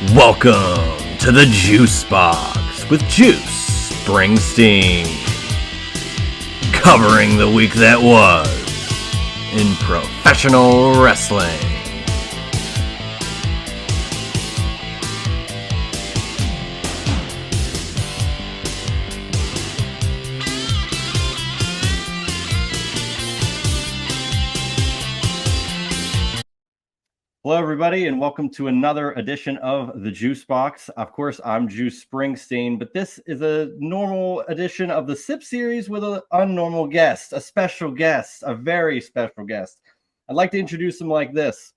Welcome to the Juice Box with Juice Springsteen, covering the week that was in professional wrestling. Hello, everybody, and welcome to another edition of the Juice Box. Of course, I'm Juice Springsteen, but this is a normal edition of the Sip series with an unnormal guest, a special guest, a very special guest. I'd like to introduce him like this.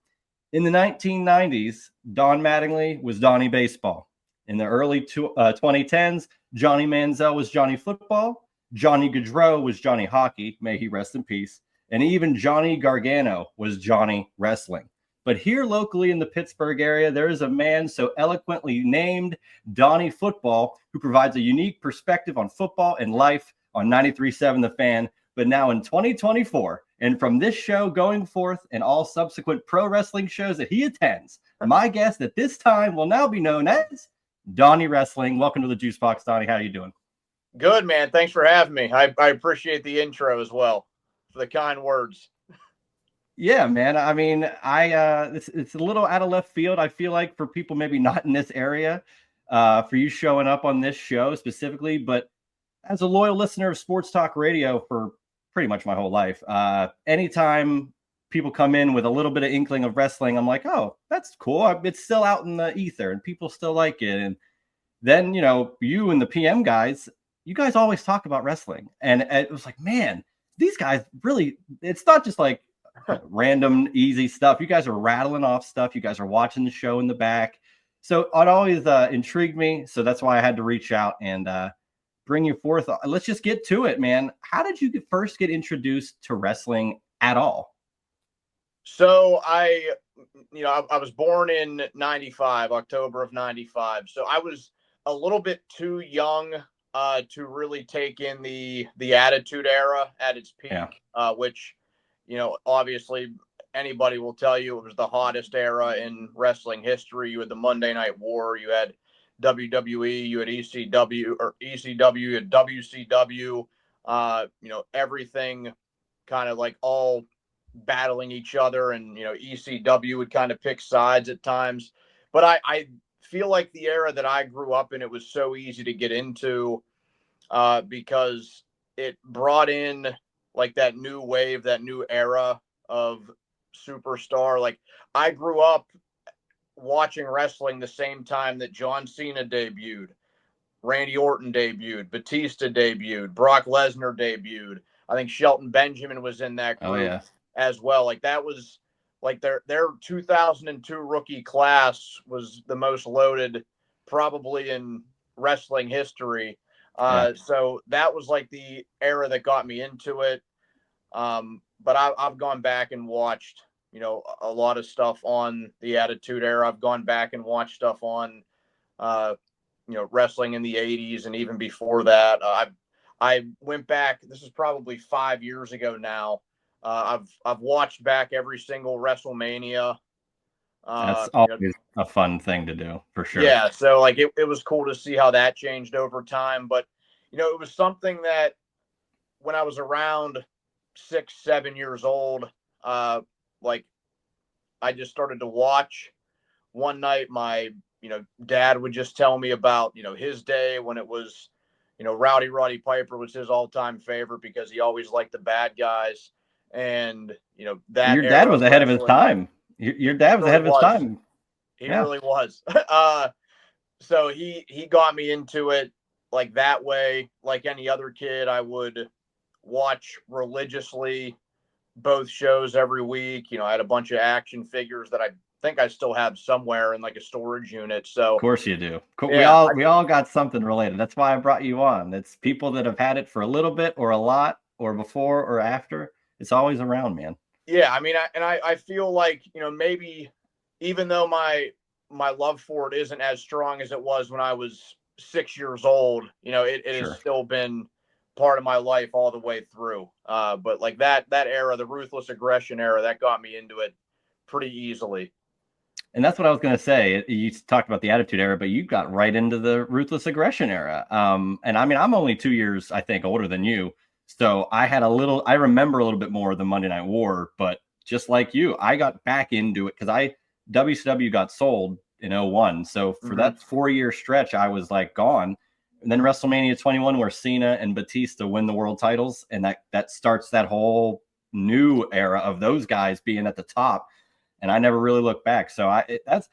In the 1990s, Don Mattingly was Donny Baseball. In the early 2010s, Johnny Manziel was Johnny Football. Johnny Gaudreau was Johnny Hockey, may he rest in peace. And even Johnny Gargano was Johnny Wrestling. But here locally in the Pittsburgh area, there is a man so eloquently named Donny Football who provides a unique perspective on football and life on 93.7 The Fan. But now in 2024, and from this show going forth and all subsequent pro wrestling shows that he attends, my guest at this time will now be known as Donny Wrestling. Welcome to the Juice Box, Donny. How are you doing? Good, man. Thanks for having me. I appreciate the intro as well, for the kind words. Yeah, man. I mean, it's a little out of left field, I feel like, for people maybe not in this area, for you showing up on this show specifically. But as a loyal listener of sports talk radio for pretty much my whole life, anytime people come in with a little bit of inkling of wrestling, I'm like, oh, that's cool. It's still out in the ether and people still like it. And then, you and the PM guys, you guys always talk about wrestling. And it was like, man, these guys really, it's not just like random easy stuff. You guys are rattling off stuff. You guys are watching the show in the back, so it always intrigued me. So that's why I had to reach out and bring you forth. Let's just get to it, man. How did you first get introduced to wrestling at all? So I was born in 95, October of 95. So I was a little bit too young to really take in the Attitude Era at its peak, which, obviously anybody will tell you it was the hottest era in wrestling history. You had the Monday Night War, you had WWE, you had ECW, you had WCW, everything kind of like all battling each other. And, ECW would kind of pick sides at times. But I feel like the era that I grew up in, it was so easy to get into because it brought in like that new wave, that new era of superstar. Like I grew up watching wrestling the same time that John Cena debuted, Randy Orton debuted, Batista debuted, Brock Lesnar debuted. I think Shelton Benjamin was in that group as well. Like that was like their 2002 rookie class was the most loaded probably in wrestling history. So that was like the era that got me into it. But I've gone back and watched, a lot of stuff on the Attitude Era. I've gone back and watched stuff on, wrestling in the 80s and even before that. I went back. This is probably 5 years ago now. I've watched back every single WrestleMania. That's always a fun thing to do, for sure. Yeah, so like it was cool to see how that changed over time. But, it was something that when I was around 6-7 years old, like I just started to watch. One night my, dad would just tell me about, his day when it was, Roddy Piper was his all-time favorite because he always liked the bad guys. And, that your dad was ahead of his time. Your dad was ahead of his time. He really was. So he got me into it like that way. Like any other kid, I would watch religiously both shows every week. I had a bunch of action figures that I think I still have somewhere in like a storage unit. So of course you do. Yeah, we all got something related. That's why I brought you on. It's people that have had it for a little bit or a lot or before or after. It's always around, man. Yeah, I mean, I feel like, maybe even though my love for it isn't as strong as it was when I was 6 years old, it has still been part of my life all the way through. But like that era, the ruthless aggression era, that got me into it pretty easily. And that's what I was going to say. You talked about the Attitude Era, but you got right into the Ruthless Aggression Era. And I mean, I'm only 2 years, I think, older than you. So I remember a little bit more of the Monday Night War, but just like you, I got back into it because WCW got sold in '01. So for Mm-hmm. that 4 year stretch, I was like gone. And then WrestleMania 21, where Cena and Batista win the world titles, and that starts that whole new era of those guys being at the top. And I never really looked back. So that's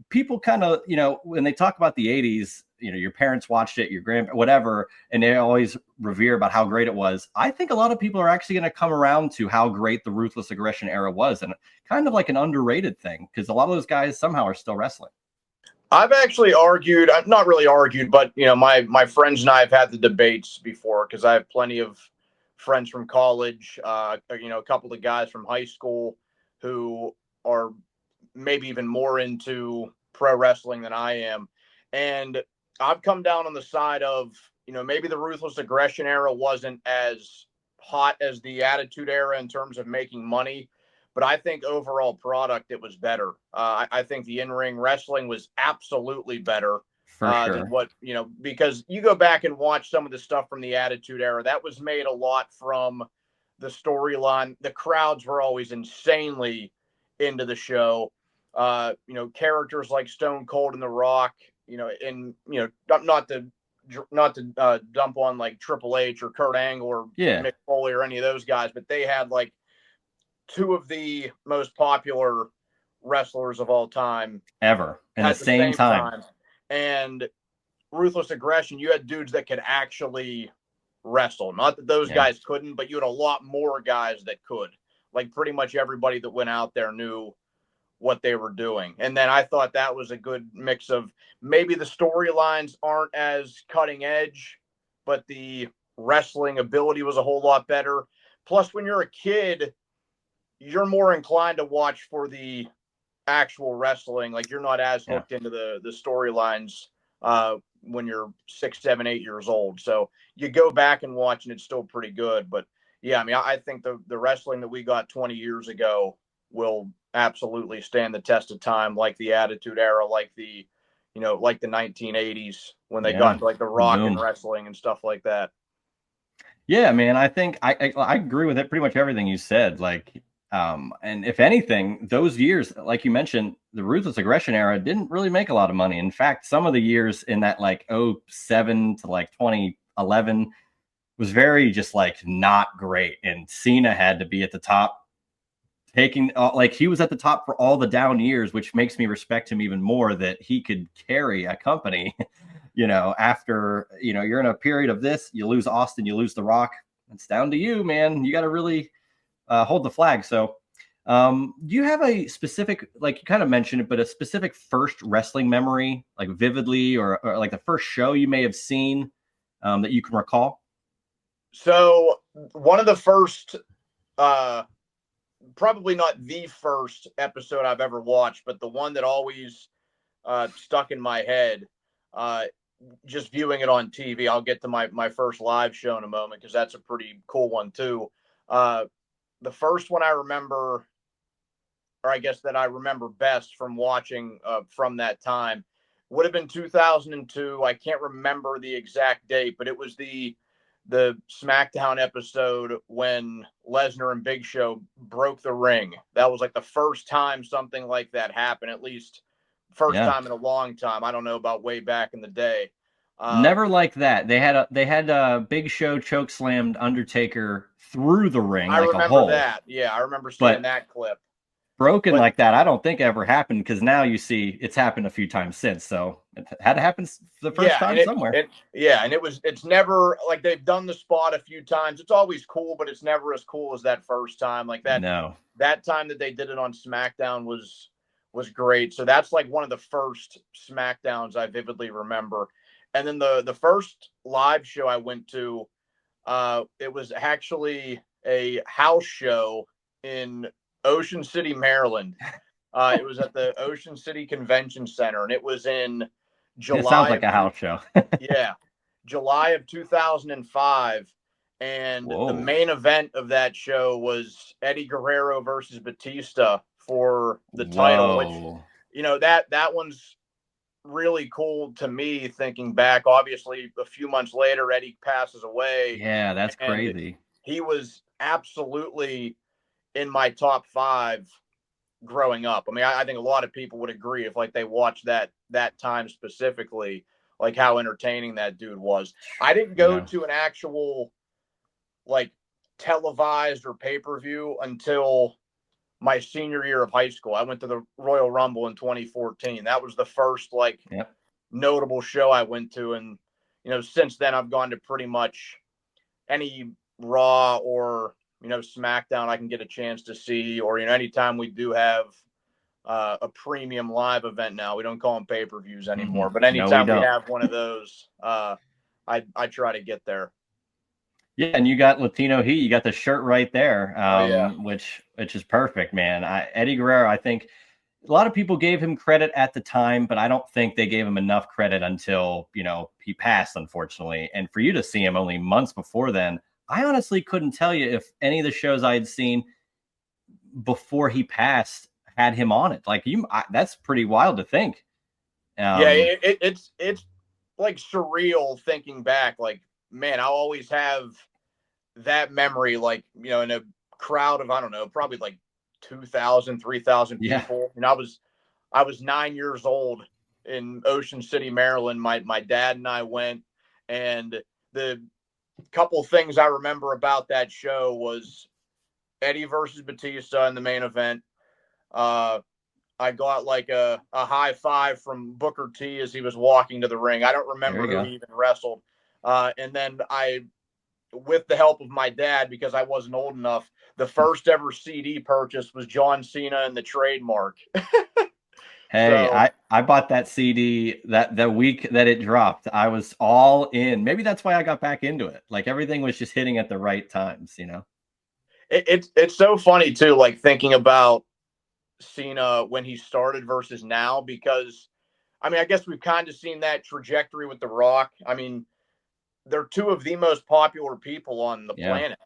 people kind of, when they talk about the 80s, your parents watched it, your whatever, and they always revere about how great it was. I think a lot of people are actually going to come around to how great the Ruthless Aggression era was, and kind of like an underrated thing because a lot of those guys somehow are still wrestling. I've actually argued, not really argued, but my friends and I have had the debates before because I have plenty of friends from college, a couple of guys from high school who are maybe even more into pro wrestling than I am. And I've come down on the side of, maybe the Ruthless Aggression era wasn't as hot as the Attitude Era in terms of making money, but I think overall product, it was better. I think the in-ring wrestling was absolutely better For than sure. what, because you go back and watch some of the stuff from the Attitude Era, that was made a lot from the storyline. The crowds were always insanely into the show. Characters like Stone Cold and The Rock, and not to dump on like Triple H or Kurt Angle or Yeah. Mick Foley or any of those guys, but they had like two of the most popular wrestlers of all time Ever. In the at the same same time. time. And Ruthless Aggression, you had dudes that could actually wrestle. Not that those Yeah. guys couldn't, but you had a lot more guys that could. Like pretty much everybody that went out there knew what they were doing. And then I thought that was a good mix of maybe the storylines aren't as cutting edge, but the wrestling ability was a whole lot better. Plus, when you're a kid, you're more inclined to watch for the actual wrestling. Like you're not as Yeah. hooked into the storylines when you're 6, 7, 8 years old. So you go back and watch, and it's still pretty good. But yeah, I mean, I think the wrestling that we got 20 years ago will absolutely stand the test of time, like the Attitude Era, like like the 1980s when they got Yeah. into like the The Rock and boom. wrestling and stuff like that. Yeah, man. I think I agree with it pretty much everything you said. Like, and if anything, those years, like you mentioned, the Ruthless Aggression era didn't really make a lot of money. In fact, some of the years in that like '07 to like 2011 was very just like not great. And Cena had to be at the top, taking like he was at the top for all the down years, which makes me respect him even more that he could carry a company. After you're in a period of this, you lose Austin, you lose The Rock. It's down to you, man. You got to really hold the flag. So, do you have a specific, like you kind of mentioned it, but a specific first wrestling memory, like vividly, or like the first show you may have seen that you can recall? So one of the first probably not the first episode I've ever watched, but the one that always stuck in my head, uh, just viewing it on TV. I'll get to my first live show in a moment because that's a pretty cool one too. Uh, the first one I remember, or I guess that I remember best from watching from that time, would have been 2002. I can't remember the exact date, but it was the SmackDown episode when Lesnar and Big Show broke the ring. That was like the first time something like that happened, at least first Yeah. time in a long time. I don't know about way back in the day. Never like that. They had a Big Show choke slammed Undertaker through the ring I like a remember hole, that. Yeah, I remember seeing but that clip. broken But like that, I don't think ever happened because now you see it's happened a few times since. So it had to happen the first yeah, and time somewhere. it's never like they've done the spot a few times. It's always cool, but it's never as cool as that first time. Like No. that time that they did it on SmackDown was great. So that's like one of the first SmackDowns I vividly remember. And then the first live show I went to, it was actually a house show in Ocean City, Maryland. It was at the Ocean City Convention Center, and it was in It sounds July like of a house show. yeah, July of 2005. And the Whoa. main event of that show was Eddie Guerrero versus Batista for the title, which Whoa. that one's really cool to me thinking back. Obviously, a few months later, Eddie passes away, Yeah, that's and crazy. he was absolutely in my top 5 growing up. I mean, I think a lot of people would agree if like they watched that time specifically, like how entertaining that dude was. I didn't go Yeah. to an actual like televised or pay-per-view until my senior year of high school. I went to the Royal Rumble in 2014. That was the first like Yep. notable show I went to, and since then I've gone to pretty much any Raw or SmackDown I can get a chance to see, or anytime we do have a premium live event now. We don't call them pay-per-views anymore, but No, we anytime we don't. have one of those, I try to get there. Yeah, and you got Latino Heat. You got the shirt right there, Oh yeah. which is perfect, man. Eddie Guerrero, I think a lot of people gave him credit at the time, but I don't think they gave him enough credit until he passed, unfortunately. And for you to see him only months before then, I honestly couldn't tell you if any of the shows I had seen before he passed had him on it. Like that's pretty wild to think. Yeah, Um, it's like surreal thinking back. Like, man, I'll always have that memory. Like, in a crowd of I don't know, probably like 2,000, 3,000 yeah, people. And I was 9 years old in Ocean City, Maryland. My dad and I went, and the couple things I remember about that show was Eddie versus Batista in the main event. Uh, I got like a high five from Booker T as he was walking to the ring. I don't there remember you who go. he even wrestled. And then with the help of my dad, because I wasn't old enough, the first ever CD purchase was John Cena and the Trademark. Hey, So I bought that CD that the week that it dropped. I was all in. Maybe that's why I got back into it. Like everything was just hitting at the right times. it's so funny too, like thinking about Cena when he started versus now, because I mean, I guess we've kind of seen that trajectory with The Rock. I mean, they're two of the most popular people on the Yeah. planet.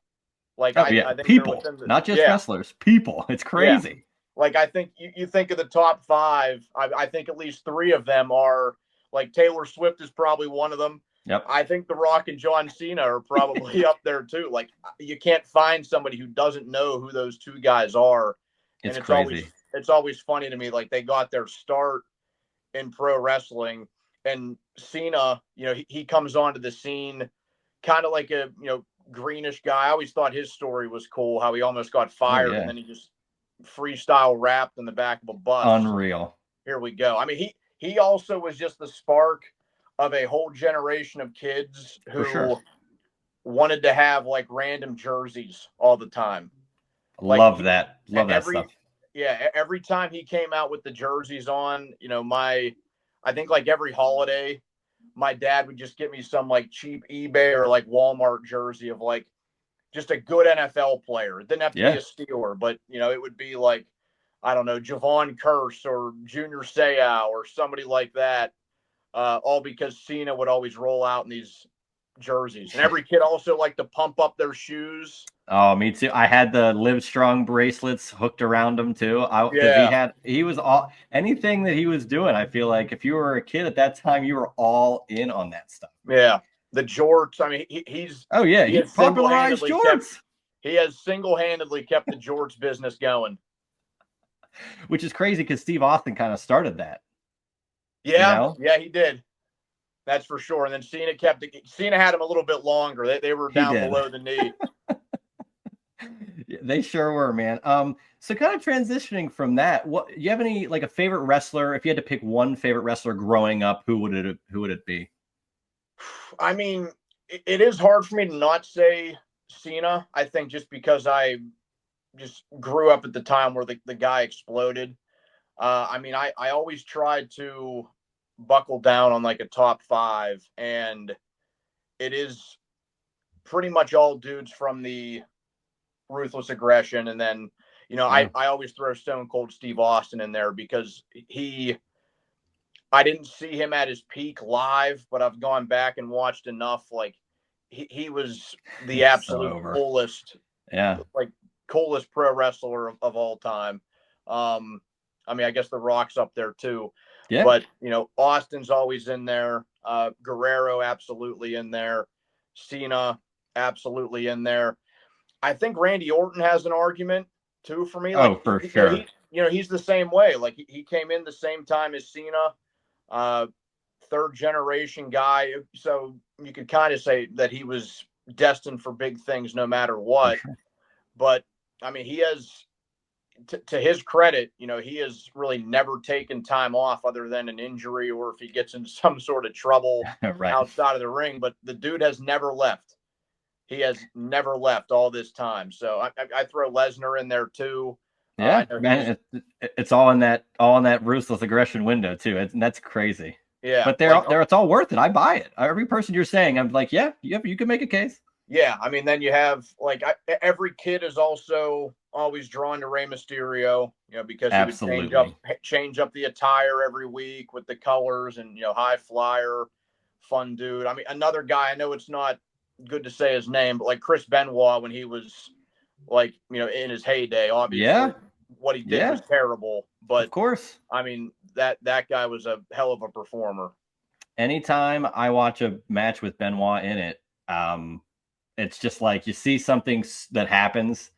Like Oh yeah, I think they're people, within the not just yeah, wrestlers. People. It's yeah. crazy. Like I think you think of the top 5. I think at least 3 of them are like Taylor Swift is probably one of them. Yep. I think The Rock and John Cena are probably up there too. Like you can't find somebody who doesn't know who those two guys are, and It's it's always crazy. it's always funny to me. Like they got their start in pro wrestling, and Cena, he comes onto the scene kind of like a greenish guy. I always thought his story was cool, how he almost got Oh fired and yeah. then he just freestyle rapped in the back of a bus. Unreal. Here we go. I mean, he also was just the spark of a whole generation of kids For who sure. wanted to have like random jerseys all the time. Like Love that. Love that stuff. every time he came out with the jerseys on, I think like every holiday, my dad would just get me some like cheap eBay or like Walmart jersey of like just a good NFL player. It didn't have to be Yeah. a Steeler, but it would be like I don't know, Javon Curse or Junior Seau or somebody like that. All because Cena would always roll out in these jerseys, and every kid also liked to pump up their shoes. Oh, me too. I had the Live Strong bracelets hooked around him too. Because Yeah, he was all anything that he was doing. I feel like if you were a kid at that time, you were all in on that stuff. yeah. The jorts. I mean, Oh yeah, he he has popularized single-handedly kept jorts, the jorts business going. which is crazy because Steve Austin kind of started that. You Yeah, know, yeah, he did. That's for sure. And then Cena had him a little bit longer. They were he down did. below the knee. They sure were, man. So kind of transitioning from that, what you have any like a favorite wrestler? If you had to pick one favorite wrestler growing up, who would it be? I mean, it is hard for me to not say Cena. I think just because I just grew up at the time where the guy exploded. I mean, I always tried to buckle down on like a top 5, and it is pretty much all dudes from the Ruthless Aggression. And then, Yeah. I always throw Stone Cold Steve Austin in there because I didn't see him at his peak live, but I've gone back and watched enough. Like he was the So absolute over. coolest, Yeah. like coolest pro wrestler of all time. Um, I mean, I guess The Rock's up there too, Yeah. but Austin's always in there. Guerrero absolutely in there. Cena absolutely in there. I think Randy Orton has an argument too for me. Oh, Like for sure. he's the same way. Like he came in the same time as Cena, uh, third generation guy. So you could kind of say that he was destined for big things no matter For what. sure. But I mean, he has, to his credit, he has really never taken time off other than an injury or if he gets in some sort of trouble Right. outside of the ring. But the dude has never left. He has never left all this time. So I throw Lesnar in there too. Yeah, I know he was, man, it's all in that ruthless aggression window too. And that's crazy. yeah, But like, it's all worth it. I buy it. Every person you're saying, I'm like, yeah, you can make a case. yeah. I mean, then you have like every kid is also always drawn to Rey Mysterio, because he would Absolutely. change up the attire every week with the colors and high flyer, fun dude. I mean, another guy. I know it's not good to say his name, but like Chris Benoit when he was like in his heyday, obviously Yeah, what he did yeah, was terrible, of but course. I mean that guy was a hell of a performer. Anytime I watch a match with Benoit in it, it's just like you see something that happens,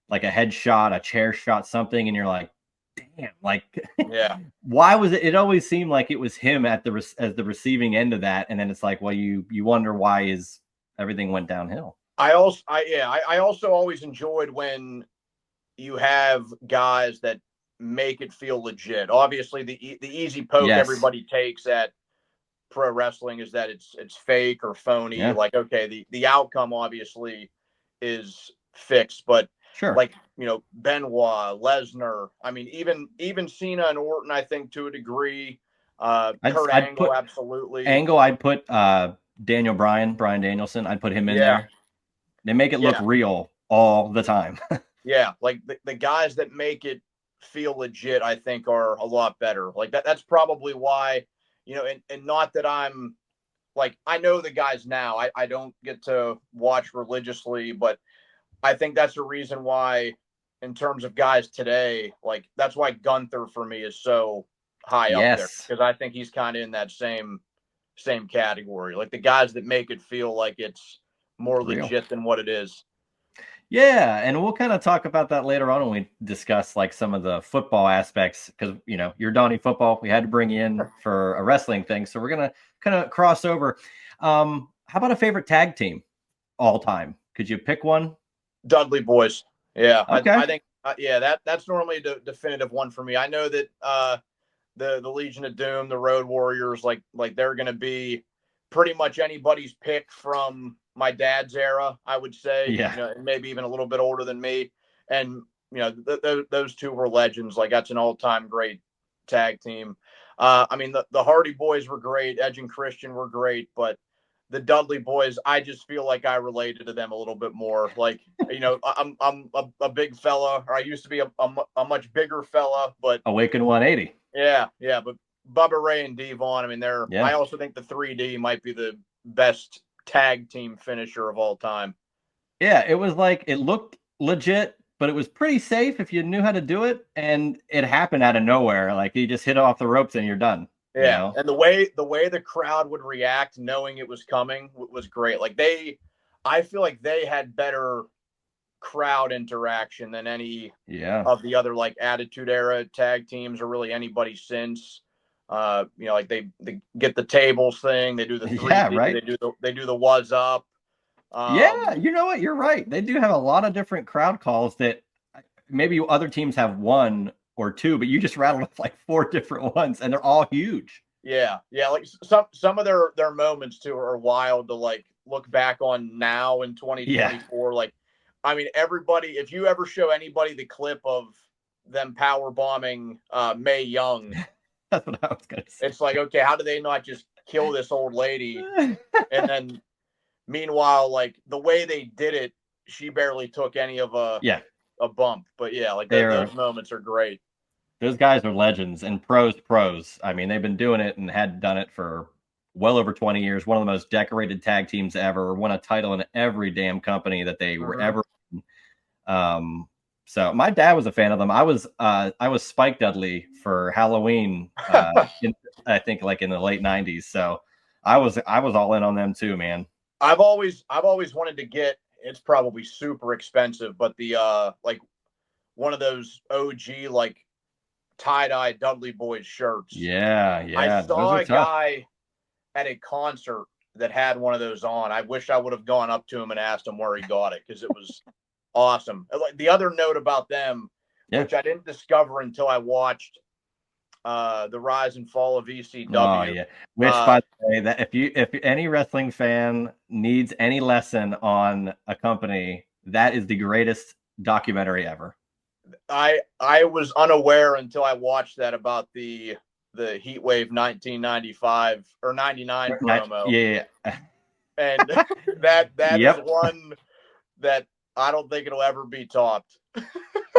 like a headshot, a chair shot, something, and you're like, damn, like, Yeah. why was it? It always seemed like it was him at as the receiving end of that, and then it's like, well, you wonder why everything went downhill. I also always enjoyed when you have guys that make it feel legit. Obviously, the easy poke Yes, everybody takes at pro wrestling is that it's fake or phony. yeah, Like, okay, the outcome obviously is fixed, but sure. like Benoit, Lesnar. I mean, even Cena and Orton, I think to a degree. Kurt I'd Angle, put absolutely. Angle. I'd put Brian Danielson. I'd put him in Yeah, there. They make it look yeah. real all the time. Yeah, like the guys that make it feel legit, I think, are a lot better. Like that's probably why, and not that I'm like, I know the guys now. I don't get to watch religiously, but I think that's the reason why, in terms of guys today, like that's why Gunther for me is so high up there Yes, because I think he's kind of in that same category. Like the guys that make it feel like it's more real. legit than what it is. Yeah, and we'll kind of talk about that later on when we discuss like some of the football aspects because you're Donny football. We had to bring you in for a wrestling thing, so we're gonna kind of cross over. How about a favorite tag team all time? Could you pick one? Dudley boys. Yeah, Okay. I think yeah that's normally the definitive one for me. I know that the Legion of Doom, the Road Warriors, like they're going to be pretty much anybody's pick from my dad's era. I would say, Yeah. and maybe even a little bit older than me. And those two were legends. Like that's an all-time great tag team. I mean, the Hardy Boys were great. Edge and Christian were great, but the Dudley Boys, I just feel like I related to them a little bit more. Like, I'm a big fella, or I used to be a much bigger fella, but Awaken 180. yeah. But Bubba Ray and Devon, I mean, I Yeah. also think the 3D might be the best tag team finisher of all time. Yeah, it was like it looked legit, but it was pretty safe if you knew how to do it, and it happened out of nowhere. Like you just hit off the ropes and you're done. You Yeah, know? and the way the crowd would react, knowing it was coming, was great. Like I feel like they had better crowd interaction than any Yeah. of the other like Attitude Era tag teams or really anybody since. Like they get the tables thing, they do the Yeah, 3D, right. they do the was up. Yeah, Um, you know what? You're right. They do have a lot of different crowd calls that maybe other teams have one or two, but you just rattled off like four different ones, and they're all huge. yeah, like some of their moments too are wild to like look back on now in Yeah, 2024. Like, I mean, everybody, if you ever show anybody the clip of them power bombing Mae Young, that's what I was gonna it's like, okay, how do they not just kill this old lady? say. And then meanwhile, like the way they did it, she barely took any of Yeah, a bump. But yeah, like they're those moments are great. those guys are legends and pros. I mean, they've been doing it and had done it for well over 20 years. One of the most decorated tag teams ever. Won a title in every damn company that they were Mhm. ever in. So my dad was a fan of them. I was Spike Dudley for Halloween. I think like in the late '90s. So I was all in on them too, man. I've always wanted to get. It's probably super expensive, but the like one of those OG like tie-dye Dudley Boys shirts. I Yeah, those saw are a tough. guy at a concert that had one of those on. I wish I would have gone up to him and asked him where he got it because it was awesome. Like the other note about them, Yeah. which I didn't discover until I watched the rise and fall of Oh ECW. yeah. Which, by the way, that if any wrestling fan needs any lesson on a company, that is the greatest documentary ever. I was unaware until I watched that about the Heatwave 1995 or 99 promo. Yeah. And that is Yep. one that I don't think it'll ever be topped.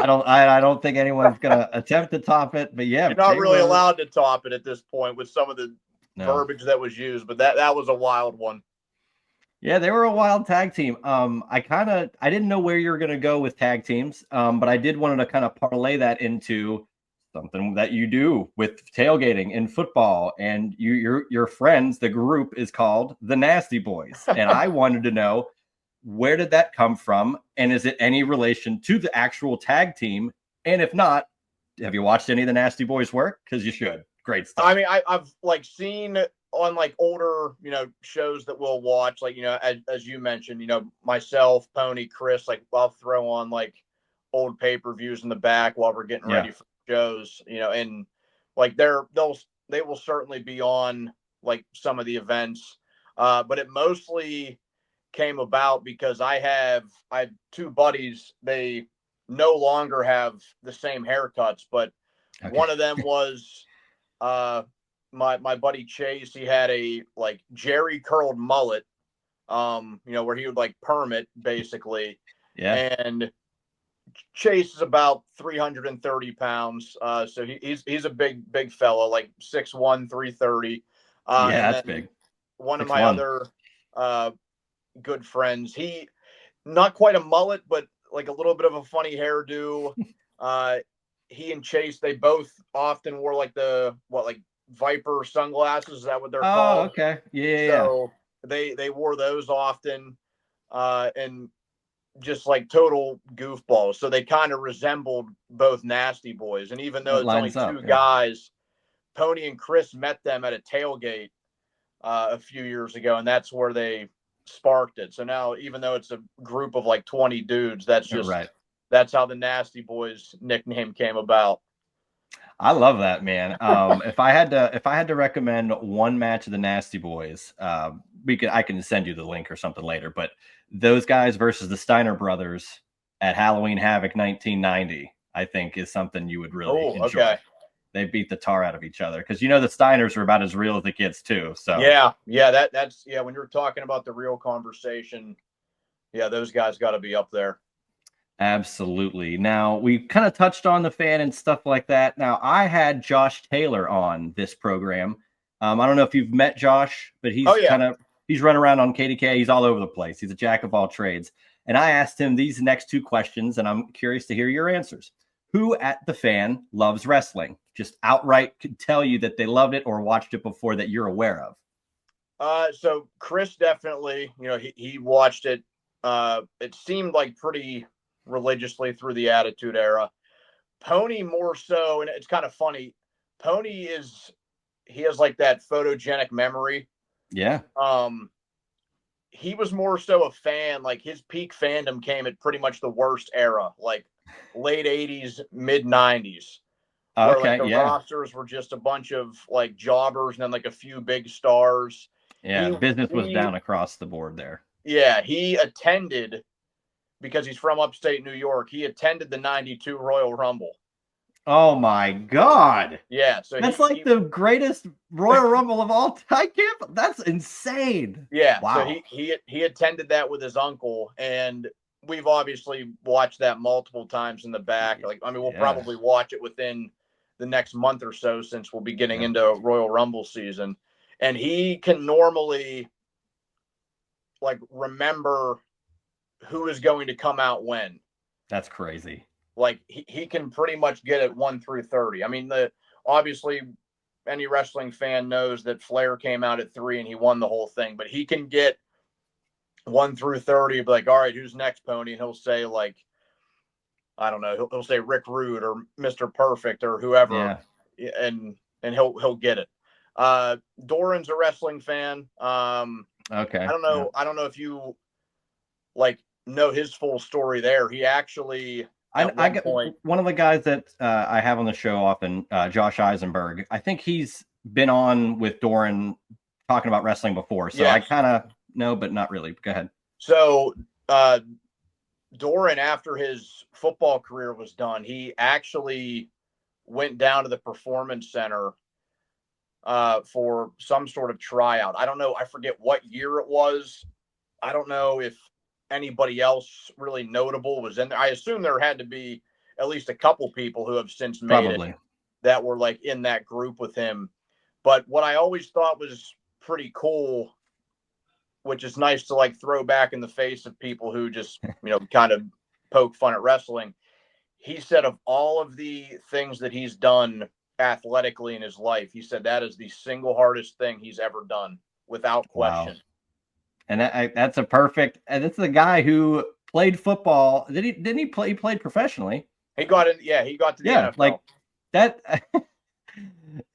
I don't think anyone's gonna attempt to top it, but yeah, You're not they really were allowed to top it at this point with some of the no. verbiage that was used, but that was a wild one. Yeah, they were a wild tag team. I didn't know where you were gonna go with tag teams, but I did wanted to kind of parlay that into something that you do with tailgating in football, and your friends, the group is called the Nasty Boys, and I wanted to know where did that come from, and is it any relation to the actual tag team? And if not, have you watched any of the Nasty Boys work? Because you should. Great stuff. I mean, I've like seen on like older, shows that we'll watch, like, as you mentioned, myself, Pony, Chris, like I'll throw on like old pay-per-views in the back while we're getting ready for shows, and like they will certainly be on like some of the events. But it mostly came about because I have two buddies. They no longer have the same haircuts, but one of them was my buddy Chase. He had a like Jerry curled mullet, where he would like perm it basically. Yeah. And Chase is about 330 pounds. So he's a big fella, like 6'1", 330. Yeah, And that's then big. one of my 6'1". other good friends, he not quite a mullet, but like a little bit of a funny hairdo. He and Chase, they both often wore like like Viper sunglasses. Is that what they're Oh, called? okay. Yeah. So they wore those often, and just like total goofballs. So they kind of resembled both Nasty Boys. And even though That it's only lines up. two Yeah. guys, Pony and Chris met them at a tailgate a few years ago, and that's where they sparked it. So now, even though it's a group of like 20 dudes, Right. that's how the Nasty Boys nickname came about. I love that, man. If I had to recommend one match of the Nasty Boys, I can send you the link or something later. But those guys versus the Steiner brothers at Halloween Havoc 1990, I think, is something you would really enjoy. Okay. They beat the tar out of each other because the Steiners are about as real as it gets too. So that's when you're talking about the real conversation, those guys got to be up there. Absolutely. Now, we kind of touched on the fan and stuff like that. Now, I had Josh Taylor on this program. I don't know if you've met Josh, but he's he's run around on KDK. He's all over the place. He's a jack of all trades. And I asked him these next two questions, and I'm curious to hear your answers. Who at the fan loves wrestling? Just outright could tell you that they loved it or watched it before that you're aware of. So Chris definitely, he watched it. It seemed like pretty religiously through the Attitude Era. Pony more so, and it's kind of funny. Pony he has like that photogenic memory. Yeah. He was more so a fan. Like his peak fandom came at pretty much the worst era, like late 80s, mid 90s. Where like the rosters were just a bunch of like jobbers and then like a few big stars. Yeah, business was down across the board there. Yeah, he attended, because he's from upstate New York, he attended the 92 Royal Rumble. Oh my God. Yeah, so that's the greatest Royal Rumble of all time. That's insane. Yeah, wow. So he attended that with his uncle, and we've obviously watched that multiple times in the back. Like, I mean, we'll probably watch it within the next month or so, since we'll be getting into Royal Rumble season. And he can normally like remember who is going to come out when. That's crazy. like he can pretty much get it 1 through 30. I mean, obviously any wrestling fan knows that Flair came out at 3 and he won the whole thing, but he can get 1 through 30, be like, all right, who's next, Pony? And he'll say, like, I don't know, he'll say Rick Rude or Mr. Perfect or whoever, Yeah. and he'll get it. Doran's a wrestling fan. Okay. I don't know if you like know his full story there. He actually I get one of the guys that I have on the show often, Josh Eisenberg. I think he's been on with Doran talking about wrestling before, so I kind of know, but not really. Go ahead. So Doran, after his football career was done, he actually went down to the Performance Center for some sort of tryout. I don't know. I forget what year it was. I don't know if anybody else really notable was in there. I assume there had to be at least a couple people who have since made it that were like in that group with him. But what I always thought was pretty cool, which is nice to like throw back in the face of people who just, kind of poke fun at wrestling. He said of all of the things that he's done athletically in his life, he said that is the single hardest thing he's ever done, without question. Wow. And that's a perfect. And it's the guy who played football. Didn't he play? He played professionally. He got in. Yeah, he got to the NFL. Like that.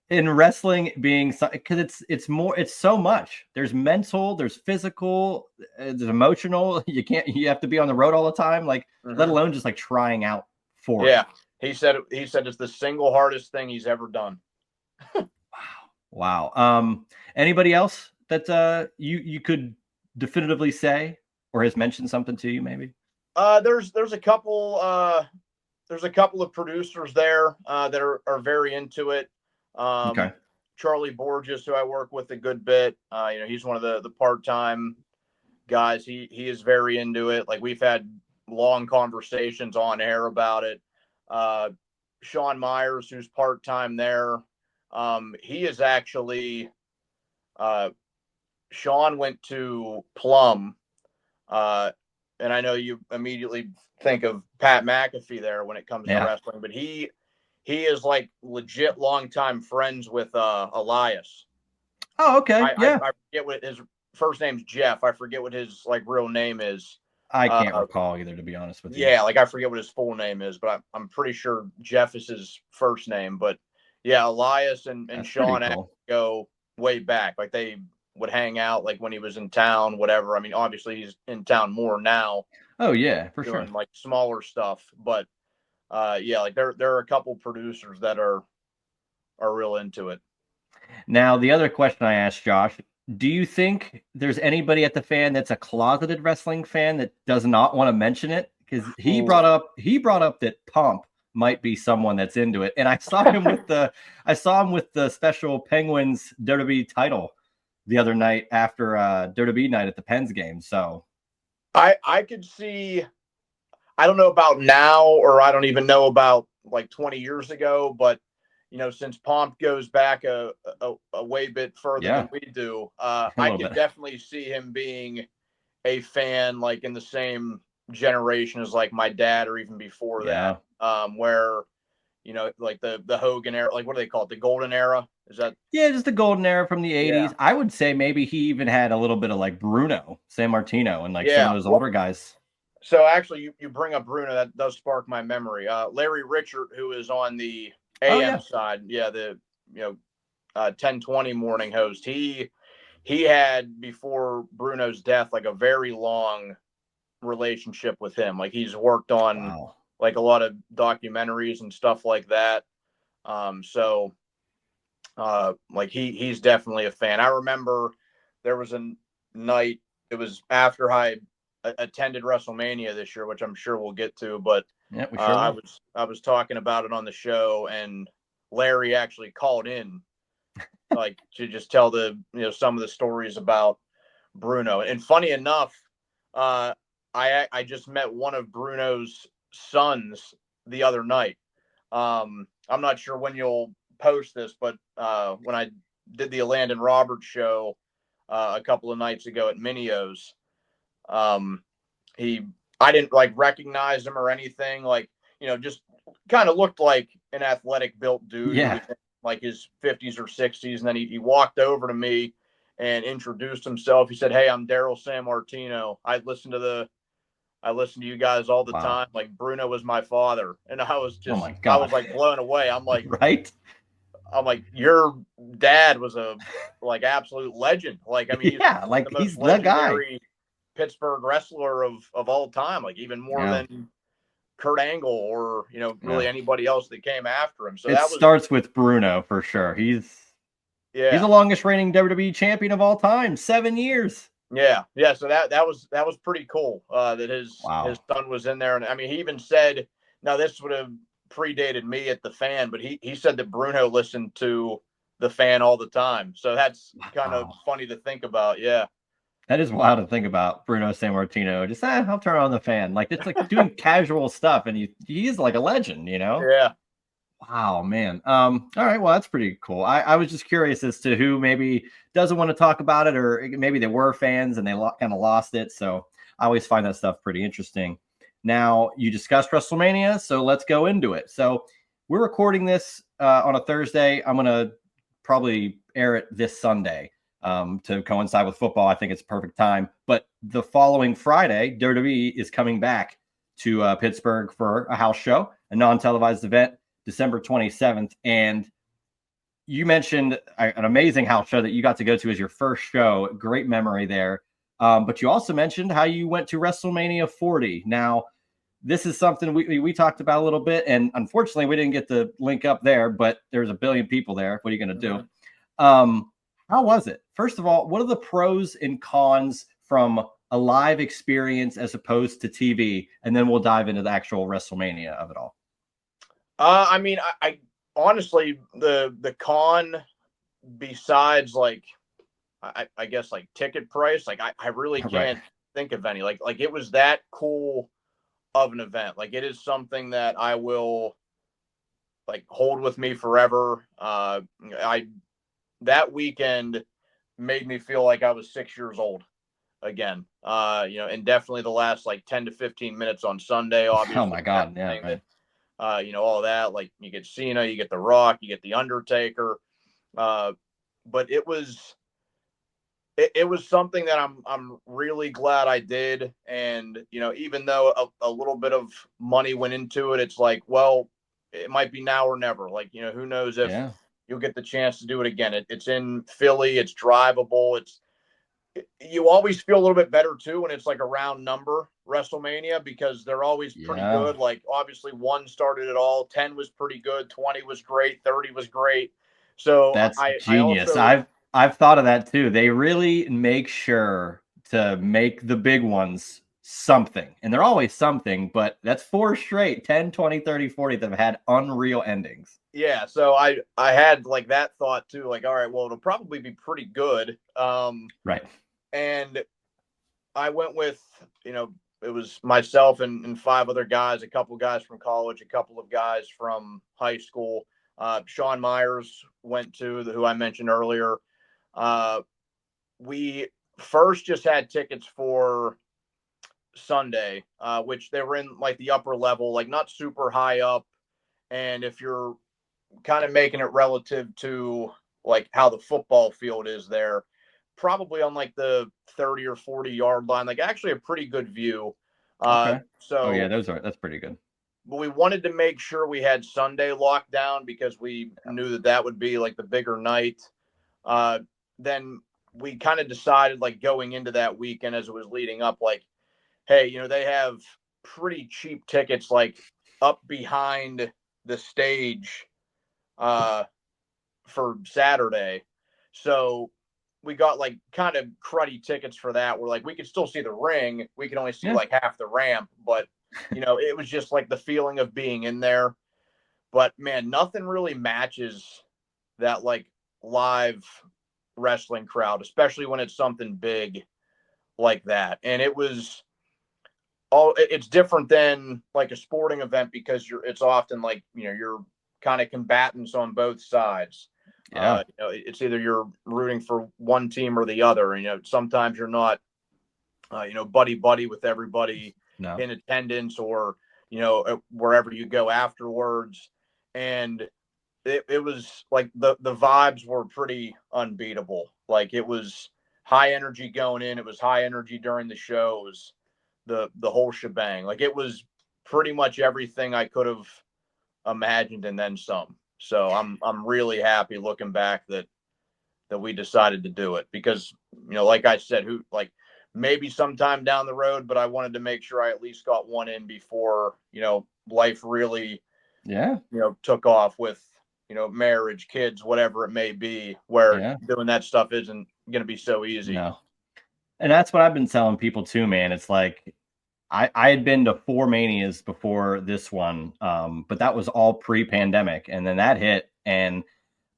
In wrestling, being because it's so much. There's mental, there's physical, there's emotional. You have to be on the road all the time. Like, let alone just like trying out for it. Yeah, he said it's the single hardest thing he's ever done. Wow. Anybody else that you could definitively say or has mentioned something to you? Maybe. There's a couple of producers there that are very into it. Okay. Charlie Borges, who I work with a good bit, he's one of the part-time guys. He is very into it. Like, we've had long conversations on air about it. Sean Myers, who's part-time there, he is actually Sean went to Plum, and I know you immediately think of Pat McAfee there when it comes to wrestling, but he is like legit longtime friends with Elias. Oh, okay. I forget what his first name's Jeff. I forget what his like real name is. I can't recall either, to be honest with you. Yeah, like I forget what his full name is, but I'm pretty sure Jeff is his first name. But yeah, Elias and Sean go way back. Like, they would hang out like when he was in town, whatever. I mean, obviously he's in town more now. Oh yeah, for doing, sure. Like, smaller stuff, but yeah, like there are a couple producers that are real into it. Now, the other question I asked Josh, do you think there's anybody at the fan that's a closeted wrestling fan that does not want to mention it? Because he brought up that Pump might be someone that's into it, and I saw him with the special Penguins WWE title the other night after WWE night at the Pens game. So I could see. I don't know about now, or I don't even know about like 20 years ago, but since Pomp goes back a way bit further than we do, I could definitely see him being a fan, like in the same generation as like my dad, or even before that, where like the Hogan era, like what do they call it, the golden era? Is that? Yeah, just the golden era from the 80s. Yeah. I would say maybe he even had a little bit of like Bruno Sammartino and like some of those older guys. So actually, you bring up Bruno, that does spark my memory. Larry Richard, who is on the AM side, the 1020 morning host. He had, before Bruno's death, like a very long relationship with him. Like, he's worked on like a lot of documentaries and stuff like that. So like he's definitely a fan. I remember there was a night, it was after I attended WrestleMania this year, which I'm sure we'll get to, but I was talking about it on the show, and Larry actually called in like to just tell some of the stories about Bruno. And funny enough, I just met one of Bruno's sons the other night. I'm not sure when you'll post this, but when I did the Landon Roberts show a couple of nights ago at Minio's, I didn't like recognize him or anything. Like, just kind of looked like an athletic built dude who Yeah. was in like his 50s or 60s. And then he walked over to me and introduced himself. He said, "Hey, I'm Daryl Sammartino. I listen to you guys all the Wow. time. Like Bruno was my father." And Oh my I God. was like blown away. Right? I'm like, your dad was a like absolute legend. Like, I mean, he's Yeah, like like the most he's the guy. legendary Pittsburgh wrestler of all time, like even more Yeah. than Kurt Angle or, really Yeah. anybody else that came after him. So It that was, starts with Bruno for sure. He's yeah, the longest reigning WWE champion of all time, 7 years. yeah, yeah. So that was pretty cool that his Wow. son was in there. And I mean, he even said, now this would have predated me at the Fan, but he said that Bruno listened to the Fan all the time. So that's kind of Wow. funny to think about. Yeah. That is wild to think about. Bruno Sammartino. Just I'll turn on the fan. Like it's like doing casual stuff, and he's like a legend, you know? Yeah. Wow, man. All right, well, that's pretty cool. I was just curious as to who maybe doesn't want to talk about it, or maybe they were fans and they kind of lost it. So I always find that stuff pretty interesting. Now, you discussed WrestleMania, so let's go into it. So we're recording this on a Thursday. I'm gonna probably air it this Sunday to coincide with football. I think it's a perfect time. But the following Friday, WWE is coming back to Pittsburgh for a house show, a non-televised event, December 27th. And you mentioned an amazing house show that you got to go to as your first show. Great memory there. But you also mentioned how you went to WrestleMania 40. Now, this is something we talked about a little bit, and unfortunately, we didn't get the link up there. But there's a billion people there. What are you going to do? How was it? First of all, what are the pros and cons from a live experience as opposed to TV? And then we'll dive into the actual WrestleMania of it all. I mean, I honestly, the con, besides like, I guess like ticket price, like I really Right. can't think of any. Like it was that cool of an event. Like it is something that I will like hold with me forever. I that weekend made me feel like I was 6 years old again. And definitely the last like 10 to 15 minutes on Sunday, Oh obviously my God. Yeah. everything Right. that all that. Like you get Cena, you get The Rock, you get The Undertaker. Uh, but it was something that I'm really glad I did. And even though a little bit of money went into it, it's like, well, it might be now or never. Like who knows if Yeah. you'll get the chance to do it again. It's in Philly. It's drivable. You always feel a little bit better too when it's like a round number WrestleMania because they're always pretty Yeah. good. Like obviously 1 started it all, 10 was pretty good, 20 was great, 30 was great. So That's I genius. also, I've thought of that too. They really make sure to make the big ones something. And they're always something, but that's 4 straight, 10, 20, 30, 40 that have had unreal endings. yeah, so I had like that thought too, like, all right, well, it'll probably be pretty good. Right. And I went with, it was myself and 5 other guys, a couple of guys from college, a couple of guys from high school. Sean Myers went to who I mentioned earlier. We first just had tickets for Sunday, which they were in like the upper level, like not super high up. And if you're kind of making it relative to like how the football field is there, probably on like the 30 or 40-yard line, like actually a pretty good view. Okay. Oh yeah, So that's pretty good. but we wanted to make sure we had Sunday locked down because we knew that would be like the bigger night. Then we kind of decided like going into that weekend as it was leading up, like, hey, they have pretty cheap tickets like up behind the stage uh, for Saturday. So we got like kind of cruddy tickets for that. We're like, we could still see the ring. We can only see Yeah. like half the ramp, but it was just like the feeling of being in there. But man, nothing really matches that like live wrestling crowd, especially when it's something big like that. And it's different than like a sporting event because it's often like, you're kind of combatants on both sides. Yeah. It's either you're rooting for one team or the other. And, sometimes you're not, buddy buddy with everybody No. in attendance, or wherever you go afterwards. And it was like the vibes were pretty unbeatable. Like it was high energy going in. It was high energy during the show. It was the whole shebang. Like it was pretty much everything I could have imagined and then some. So I'm really happy looking back that we decided to do it because like I said, maybe sometime down the road, but I wanted to make sure I at least got one in before life really took off with marriage, kids, whatever it may be, where doing that stuff isn't going to be so easy. No. And that's what I've been telling people too, man. It's like I had been to 4 Manias before this one, but that was all pre-pandemic, and then that hit, and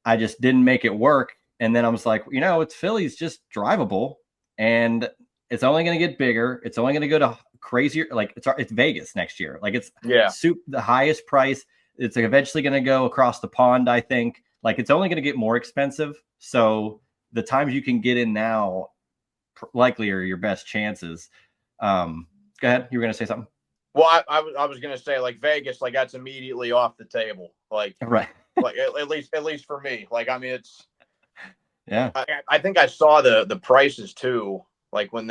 I just didn't make it work. And then I was like, it's Philly's just drivable, and it's only going to get bigger. It's only going to go to crazier. Like it's Vegas next year. Like it's the highest price. It's eventually going to go across the pond, I think. Like it's only going to get more expensive. So the times you can get in now likely are your best chances. Go ahead. You were going to say something? Well, I was going to say like Vegas, like that's immediately off the table. Like, right. Like at least for me, like, I mean, it's, yeah, I think I saw the prices too. Like when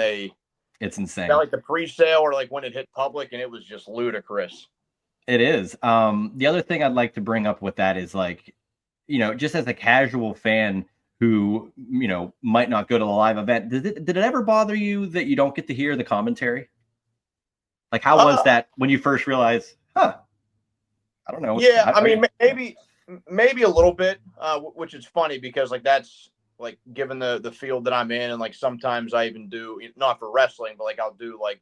it's insane. Like the pre-sale or like when it hit public, and it was just ludicrous. It is. The other thing I'd like to bring up with that is like, just as a casual fan who, might not go to the live event, did it ever bother you that you don't get to hear the commentary? Like, how was that when you first realized, I don't know. Yeah, I mean, maybe a little bit, which is funny because like that's like given the field that I'm in, and like sometimes I even do, not for wrestling, but like I'll do like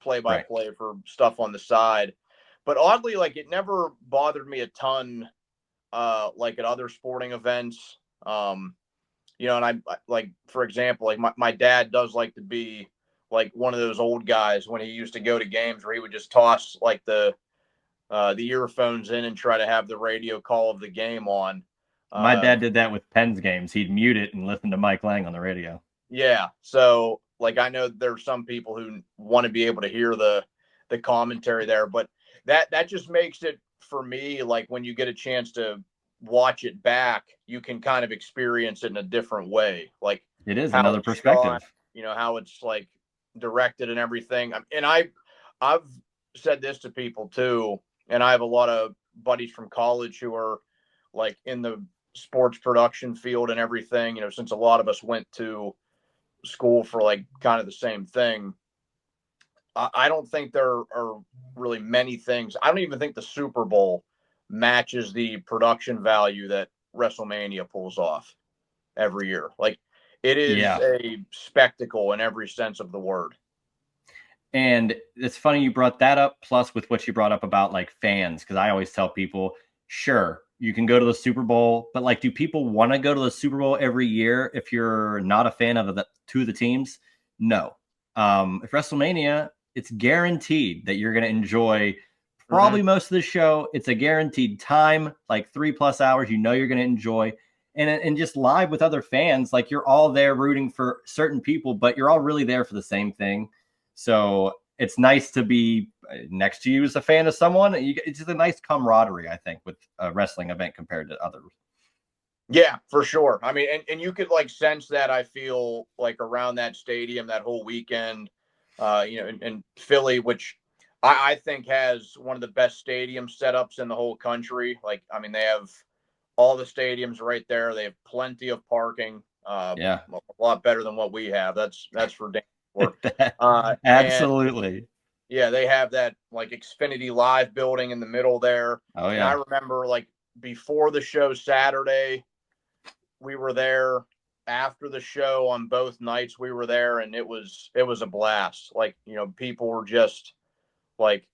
play-by-play for stuff on the side. But oddly, like it never bothered me a ton, like at other sporting events. And I like, for example, like my dad does like to be like one of those old guys when he used to go to games where he would just toss like the earphones in and try to have the radio call of the game on. My dad did that with Penn's games. He'd mute it and listen to Mike Lang on the radio. Yeah. So like, I know there's some people who want to be able to hear the commentary there, but that just makes it for me, like when you get a chance to watch it back, you can kind of experience it in a different way. Like it is another perspective, how it's like directed and everything. And I've said this to people too. And I have a lot of buddies from college who are like in the sports production field and everything, since a lot of us went to school for like kind of the same thing. I don't think there are really many things. I don't even think the Super Bowl matches the production value that WrestleMania pulls off every year. Like it is a spectacle in every sense of the word. And it's funny you brought that up, plus with what you brought up about like fans, because I always tell people, sure, you can go to the Super Bowl, but like, do people want to go to the Super Bowl every year if you're not a fan of two of the teams? No. If WrestleMania, it's guaranteed that you're going to enjoy probably most of the show. It's a guaranteed time, like 3+ hours. You're going to enjoy, and just live with other fans. Like you're all there rooting for certain people, but you're all really there for the same thing. So it's nice to be next to you as a fan of someone. It's just a nice camaraderie, I think, with a wrestling event compared to others. Yeah, for sure. I mean, and you could like sense that, I feel like around that stadium, that whole weekend, in Philly, which I think has one of the best stadium setups in the whole country. Like, I mean, they have all the stadiums right there. They have plenty of parking. A lot better than what we have. That's for damn sure. Absolutely. Yeah, they have that like Xfinity Live building in the middle there. Oh yeah. And I remember like before the show Saturday, we were there. After the show on both nights, we were there, and it was a blast. Like, people were just like,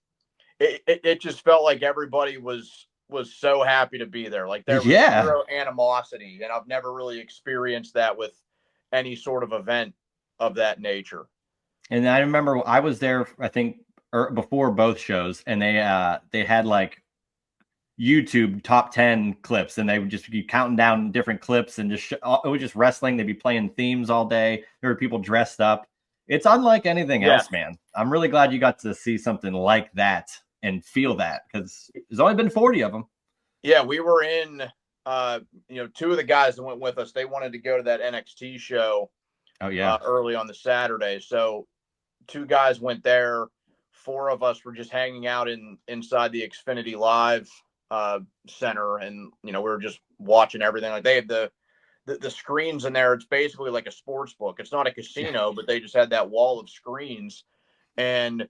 it just felt like everybody was so happy to be there. Like there was zero animosity, and I've never really experienced that with any sort of event of that nature. And I remember I was there, I think, before both shows, and they had like YouTube top 10 clips, and they would just be counting down different clips, and it was just wrestling. They'd be playing themes all day. There were people dressed up. It's unlike anything else, man. I'm really glad you got to see something like that and feel that, because there's only been 40 of them. Yeah, we were in. Two of the guys that went with us, they wanted to go to that NXT show. Oh yeah, early on the Saturday. So 2 guys went there. 4 of us were just hanging out inside the Xfinity Live center, and we were just watching everything. Like, they had the screens in there. It's basically like a sports book. It's not a casino, but they just had that wall of screens. And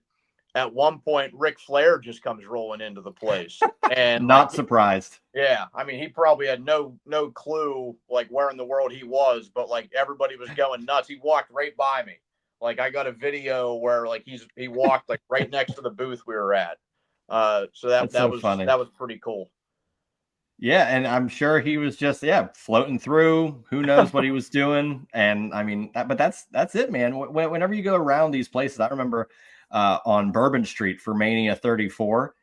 at one point, Ric Flair just comes rolling into the place, and not surprised. yeah, I mean, he probably had no clue like where in the world he was, but like everybody was going nuts. He walked right by me. Like, I got a video where like he walked like right next to the booth we were at. So That's so was funny. pretty cool. Yeah, and I'm sure he was just floating through. Who knows what he was doing? And I mean, but that's it, man. Whenever you go around these places, I remember on Bourbon Street for Mania 34,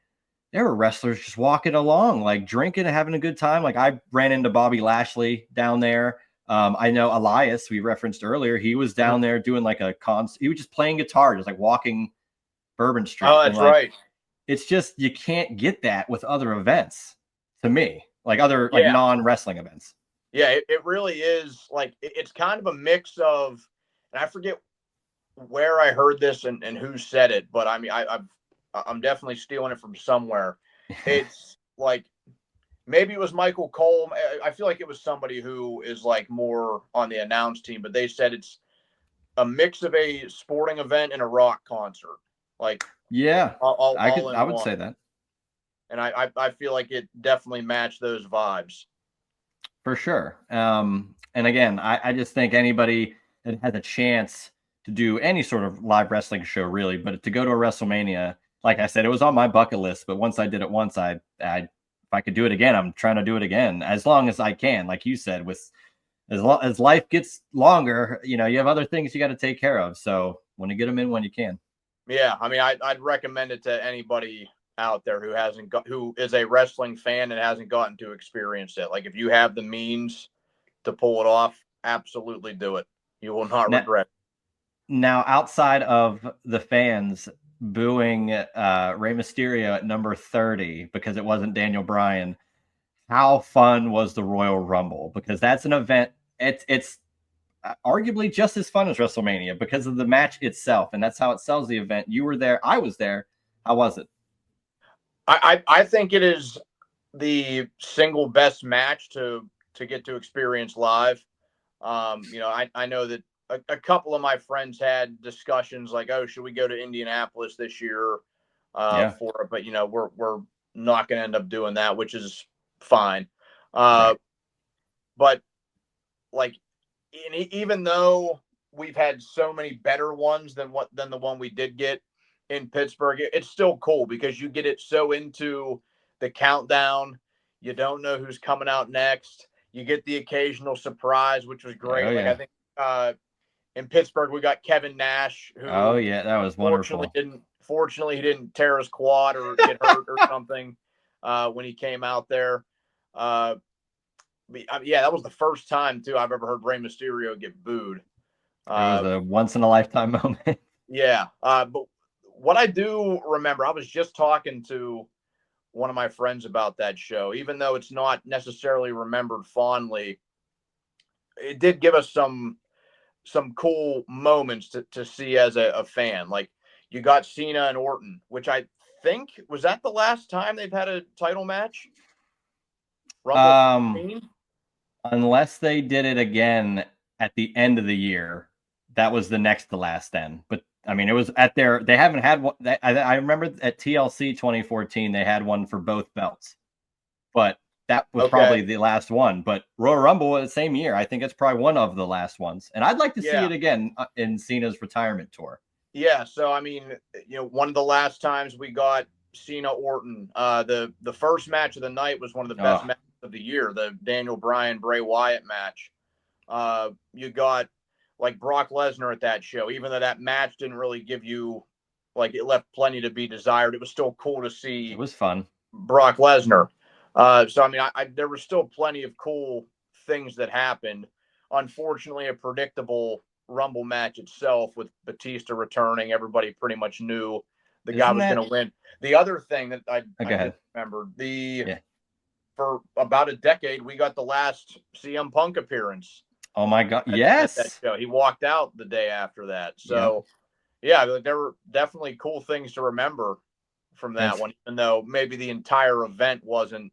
there were wrestlers just walking along, like drinking and having a good time. Like, I ran into Bobby Lashley down there. I know Elias, we referenced earlier, he was down there doing like a concert. He was just playing guitar, just like walking Bourbon Street. Oh, and that's like, right. it's just, you can't get that with other events, to me, like other like Yeah. non-wrestling events. Yeah, it really is. Like, it's kind of a mix of, and I forget where I heard this and who said it, but I mean, I'm definitely stealing it from somewhere. It's like, maybe it was Michael Cole. I feel like it was somebody who is like more on the announce team, but they said it's a mix of a sporting event and a rock concert. Like, Yeah, all I in would one. say that. And I feel like it definitely matched those vibes. For sure. And again, I just think anybody that has a chance to do any sort of live wrestling show, really, but to go to a WrestleMania, like I said, it was on my bucket list. But once I did it once, if I could do it again, I'm trying to do it again as long as I can. Like you said, with as life gets longer, you have other things you got to take care of. So want to get them in when you can. Yeah, I mean, I'd recommend it to anybody out there who is a wrestling fan and hasn't gotten to experience it. Like, if you have the means to pull it off, absolutely do it. You will not regret it. Now, outside of the fans booing Rey Mysterio at number 30 because it wasn't Daniel Bryan, how fun was the Royal Rumble? Because that's an event. It's arguably just as fun as WrestleMania because of the match itself, and that's how it sells the event. You were there. I was there. How was it? I think it is the single best match to get to experience live. I know that a couple of my friends had discussions like, oh, should we go to Indianapolis this year for it? But we're not going to end up doing that, which is fine. Right. But like, even though we've had so many better ones than the one we did get in Pittsburgh, it's still cool because you get it so into the countdown. You don't know who's coming out next. You get the occasional surprise, which was great. Oh, Like, yeah. I think in Pittsburgh we got Kevin Nash, who That was wonderful. Fortunately he didn't tear his quad or get hurt or something when he came out there. That was the first time too I've ever heard Rey Mysterio get booed. It was a once in a lifetime moment. Yeah, but what I do remember, I was just talking to one of my friends about that show. Even though it's not necessarily remembered fondly, it did give us some cool moments to see as a fan. Like, you got Cena and Orton, which I think was that the last time they've had a title match. Rumble 15? Unless they did it again at the end of the year, that was the next to last then. But I mean, it was at they haven't had one. I remember at TLC 2014, they had one for both belts, but that was probably the last one. But Royal Rumble was the same year. I think it's probably one of the last ones. And I'd like to see it again in Cena's retirement tour. Yeah. So, I mean, one of the last times we got Cena Orton, the first match of the night was one of the best matches of the year, the Daniel Bryan Bray Wyatt match. You got like Brock Lesnar at that show, even though that match didn't really give you, like, it left plenty to be desired. It was still cool to see. It was fun. Brock Lesnar. So, I mean, there were still plenty of cool things that happened. Unfortunately, a predictable Rumble match itself with Batista returning. Everybody pretty much knew the guy was going to win. The other thing that I did remember, for about a decade, we got the last CM Punk appearance. Oh my God! Yes, at that show. He walked out the day after that. So, yeah, there were definitely cool things to remember from that one, even though maybe the entire event wasn't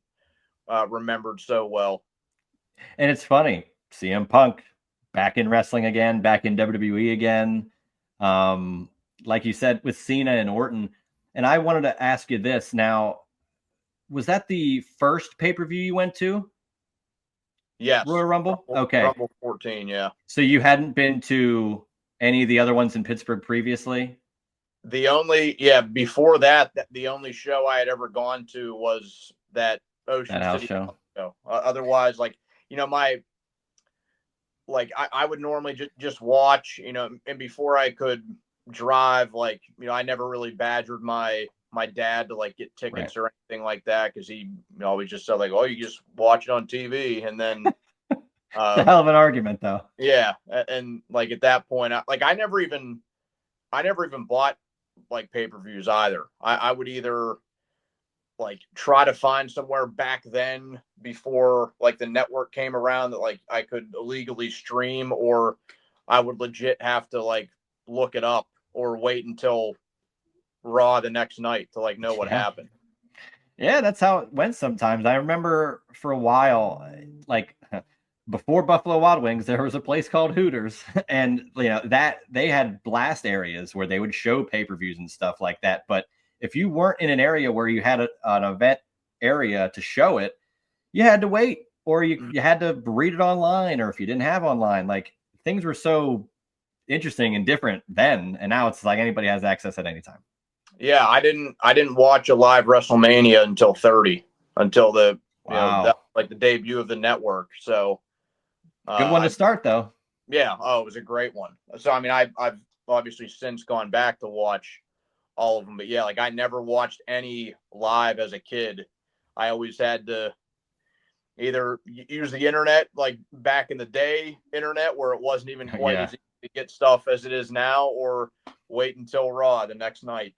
remembered so well. And it's funny, CM Punk back in wrestling again, back in WWE again. Like you said, with Cena and Orton. And I wanted to ask you this now. Was that the first pay-per-view you went to? Yes. Royal Rumble? Okay. Rumble 14, yeah. So you hadn't been to any of the other ones in Pittsburgh previously? Before that, the only show I had ever gone to was that Ocean City show. Otherwise, I would normally just watch, and before I could drive, I never really badgered my dad to get tickets or anything like that, because he always just said oh, you just watch it on TV, and then it's a hell of an argument though. Yeah, and at that point, I never even bought pay-per-views either. I would either try to find somewhere back then before the network came around that I could illegally stream, or I would legit have to look it up or wait until Raw the next night to know what happened. Yeah, that's how it went sometimes. I remember for a while, before Buffalo Wild Wings, there was a place called Hooters, and that they had blast areas where they would show pay-per-views and stuff like that. But if you weren't in an area where you had an event area to show it, you had to wait, or you had to read it online, or if you didn't have online, things were so interesting and different then, and now it's anybody has access at any time. Yeah, I didn't watch a live WrestleMania until 30, until the the debut of the network. So good one to start though. Yeah, it was a great one. So I mean, I've obviously since gone back to watch all of them, but yeah, I never watched any live as a kid. I always had to either use the internet, back in the day, internet, where it wasn't even quite as easy to get stuff as it is now, or wait until Raw the next night.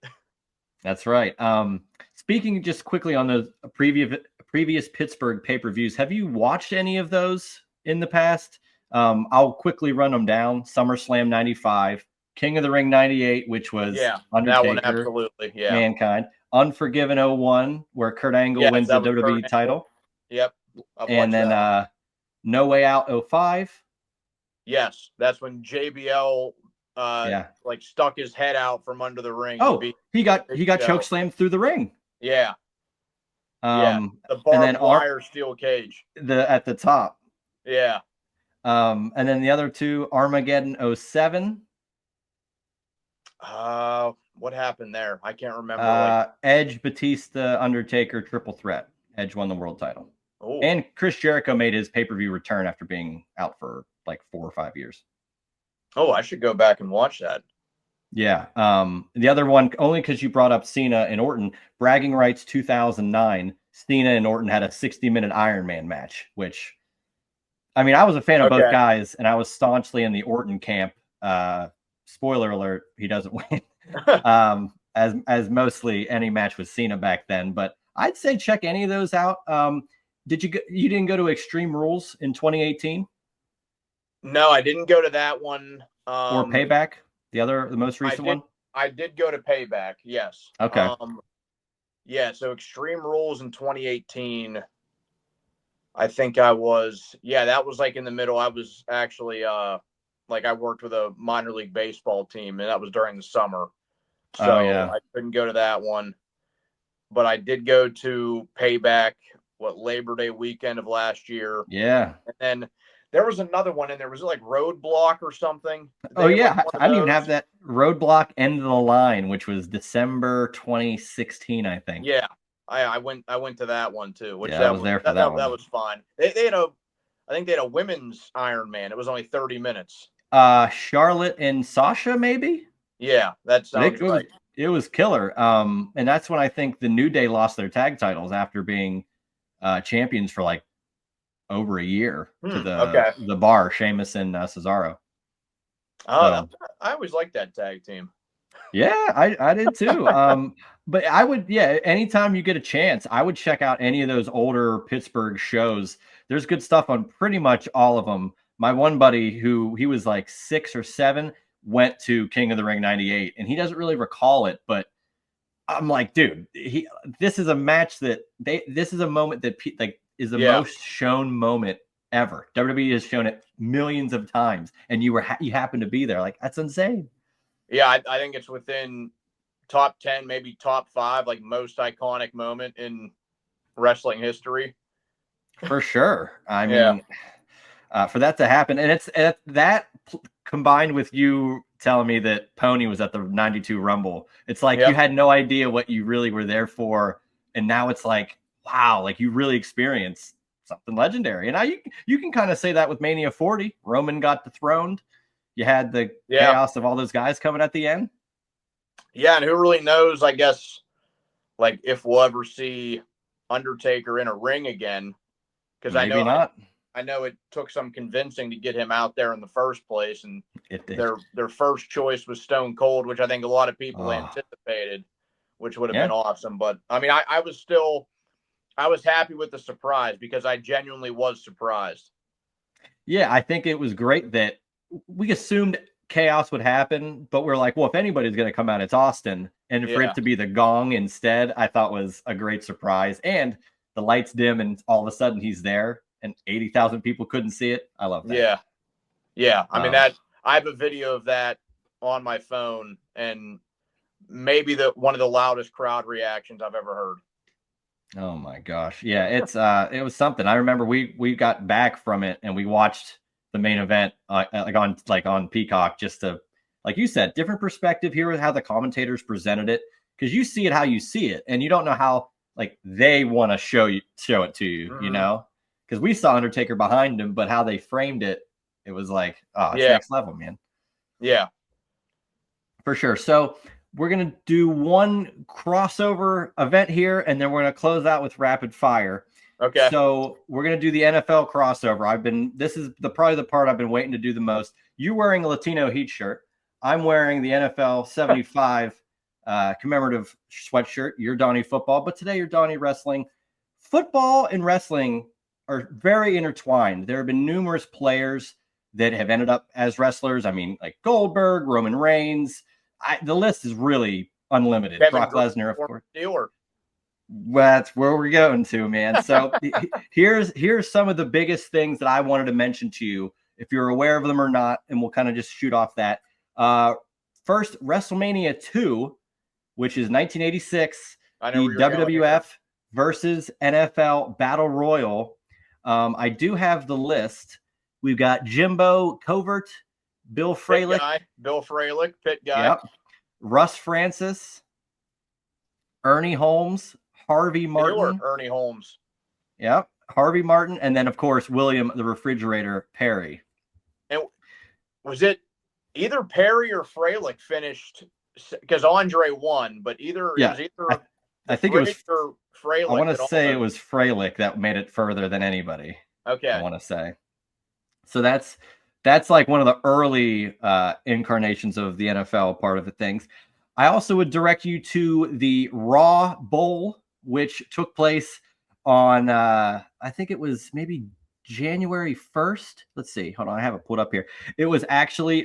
That's right. Speaking just quickly on the previous Pittsburgh pay-per-views, have you watched any of those in the past? I'll quickly run them down. SummerSlam 95, King of the Ring 98, which was Undertaker, that one, absolutely, Mankind. Unforgiven 01, where Kurt Angle wins the WWE title. Yep. And then No Way Out 05. Yes, that's when JBL stuck his head out from under the ring. Oh, he got chokeslammed through the ring. Yeah. The barbed wire steel cage. At the top. Yeah. And then the other two, Armageddon 07. What happened there? I can't remember. Edge, Batista, Undertaker, triple threat. Edge won the world title. Ooh. And Chris Jericho made his pay-per-view return after being out for 4 or 5 years. Oh, I should go back and watch that. Yeah. The other one, only because you brought up Cena and Orton, Bragging Rights 2009, Cena and Orton had a 60-minute Iron Man match, which, I mean, I was a fan of both guys, and I was staunchly in the Orton camp. Spoiler alert, he doesn't win. As mostly any match with Cena back then, but I'd say check any of those out. You didn't go to Extreme Rules in 2018? No, I didn't go to that one. Or Payback, the most recent one? I did go to Payback, yes. Okay. So Extreme Rules in 2018, I think that was in the middle. I was actually, I worked with a minor league baseball team, and that was during the summer. So I couldn't go to that one. But I did go to Payback, Labor Day weekend of last year. Yeah. And then there was another one, and there was Roadblock or something. I didn't even have that. Roadblock End of the Line, which was December 2016, I think. Yeah, I went to that one too. Which I was there for that one. That was fine. They had I think they had a women's Iron Man. It was only 30 minutes. Charlotte and Sasha, maybe. Yeah, that sounds right. It was killer. And that's when I think the New Day lost their tag titles after being champions for over a year to the Bar, Sheamus and Cesaro. Oh, I always liked that tag team. Yeah, I did too. But I would, yeah, anytime you get a chance, I would check out any of those older Pittsburgh shows. There's good stuff on pretty much all of them. My one buddy, who he was like 6 or 7, went to King of the Ring '98, and he doesn't really recall it, but I'm like, dude, this is a match that this is a moment that like is the Yeah. most shown moment ever. WWE has shown it millions of times, and you happen to be there. Like, that's insane. Yeah, I think it's within top 10, maybe top 5, like most iconic moment in wrestling history. For sure. I Yeah. mean, for that to happen, and it's that combined with you telling me that Pony was at the '92 Rumble, it's like you Yep. had no idea what you really were there for, and now it's like, wow, like you really experienced something legendary. And now you can kind of say that with Mania 40. Roman got dethroned. You had the Yeah. chaos of all those guys coming at the end. Yeah, and who really knows, I guess, like if we'll ever see Undertaker in a ring again, because Maybe not. I know it took some convincing to get him out there in the first place, and It did. their first choice was Stone Cold, which I think a lot of people Oh, anticipated, which would have been yeah. awesome. But I mean, I was happy with the surprise because I genuinely was surprised. Yeah, I think it was great that we assumed chaos would happen, but we're like, well, if anybody's going to come out, it's Austin. And for Yeah. it to be the Gong instead, I thought was a great surprise. And the lights dim, and all of a sudden he's there, and 80,000 people couldn't see it. I love that. Yeah. Yeah. I mean, Um, that I have a video of that on my phone, and maybe the one of the loudest crowd reactions I've ever heard. oh my gosh, yeah, it was something. I remember we got back from it and we watched the main event like on Peacock, just to, like you said, different perspective here with how the commentators presented it, because you see it how you see it, and you don't know how like they want to show it to you, you Mm-hmm. know, because we saw Undertaker behind him, but how they framed it, it was like, oh, it's Yeah. next level, man. Yeah. For sure. So we're going to do one crossover event here, and then we're going to close out with rapid fire. Okay. So we're going to do the NFL crossover. This is probably the part I've been waiting to do the most. You're wearing a Latino Heat shirt. I'm wearing the NFL 75 commemorative sweatshirt. You're Donny football, but today you're Donny wrestling. Football and wrestling are very intertwined. There have been numerous players that have ended up as wrestlers. I mean, like Goldberg, Roman Reigns. The list is really unlimited. Kevin Brock Lesnar, of course. Steeler. Well, that's where we're going to, man. So here's some of the biggest things that I wanted to mention to you, if you're aware of them or not, and we'll kind of just shoot off that. First, WrestleMania 2, which is 1986, I know the WWF versus NFL Battle Royal. I do have the list. We've got Jimbo Covert, Bill Fralick. Bill Fralick, pit guy. Yep. Russ Francis, Ernie Holmes, Harvey Martin. Ernie Holmes. Yep. Harvey Martin. And then, of course, William the Refrigerator Perry. And was it either Perry or Fralick finished? Because Andre won, but I think it was Fralick. I want to say it was Fralick that made it further than anybody. Okay. I want to say. So that's like one of the early incarnations of the NFL part of the things. I also would direct you to the Raw Bowl, which took place on, I think it was maybe January 1st. Let's see. Hold on. I have it pulled up here. It was actually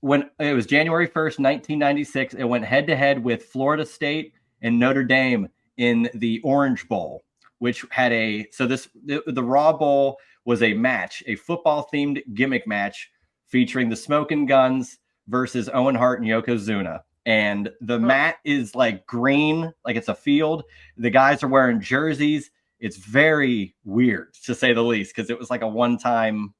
when it was January 1st, 1996. It went head to head with Florida State and Notre Dame in the Orange Bowl, which had the Raw Bowl was a match, a football themed gimmick match featuring the Smoking Guns versus Owen Hart and Yokozuna. And the mat is like green, like it's a field. The guys are wearing jerseys. It's very weird, to say the least, because it was like a one-time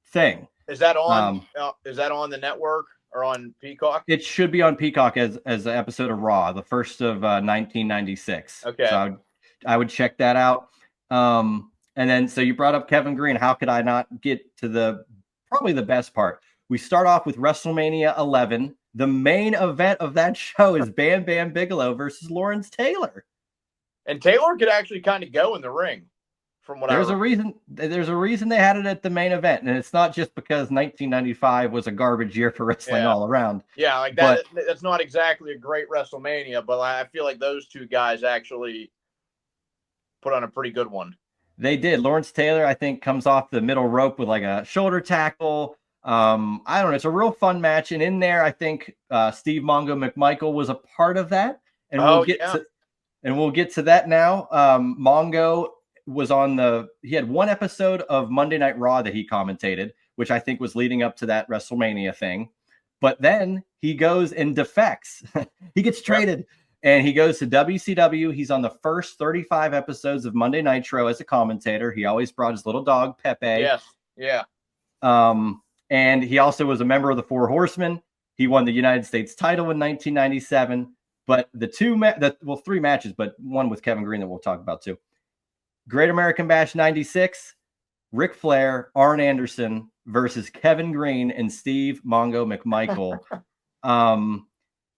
thing. Is that on? Is that on the network or on Peacock? It should be on Peacock as an episode of Raw, the first of 1996. Okay, so I would check that out. And then, so you brought up Kevin Green. How could I not get to probably the best part? We start off with WrestleMania 11. The main event of that show is Bam Bam Bigelow versus Lawrence Taylor. And Taylor could actually kind of go in the ring from what I remember. There's a reason they had it at the main event, and it's not just because 1995 was a garbage year for wrestling all around. Yeah, like that. That's not exactly a great WrestleMania, but I feel like those two guys actually put on a pretty good one. They did. Lawrence Taylor, I think, comes off the middle rope with like a shoulder tackle. I don't know. It's a real fun match, and in there, I think Steve Mongo McMichael was a part of that, and we'll get to that now. Mongo was he had one episode of Monday Night Raw that he commentated, which I think was leading up to that WrestleMania thing. But then he goes and defects. He gets traded. Yep. And he goes to WCW. He's on the first 35 episodes of Monday Nitro as a commentator. He always brought his little dog, Pepe. Yes, yeah. And he also was a member of the Four Horsemen. He won the United States title in 1997. But three matches, but one with Kevin Green that we'll talk about too. Great American Bash 96, Ric Flair, Arn Anderson versus Kevin Green and Steve Mongo McMichael.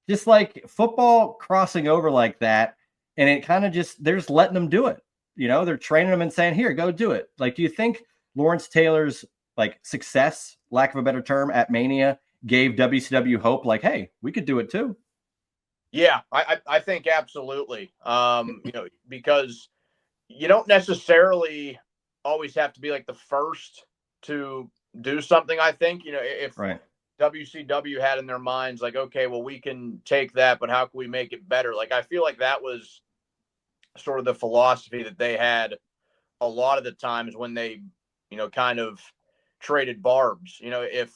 Just like football crossing over like that, and it kind of they're just letting them do it. You know, they're training them and saying, here, go do it. Like, do you think Lawrence Taylor's like success, lack of a better term, at Mania gave WCW hope? Like, hey, we could do it too. Yeah, I think absolutely. You know, because you don't necessarily always have to be like the first to do something. I think, you know, if WCW had in their minds like, okay, well, we can take that, but how can we make it better? Like, I feel like that was sort of the philosophy that they had a lot of the times when they, you know, kind of traded barbs. You know, if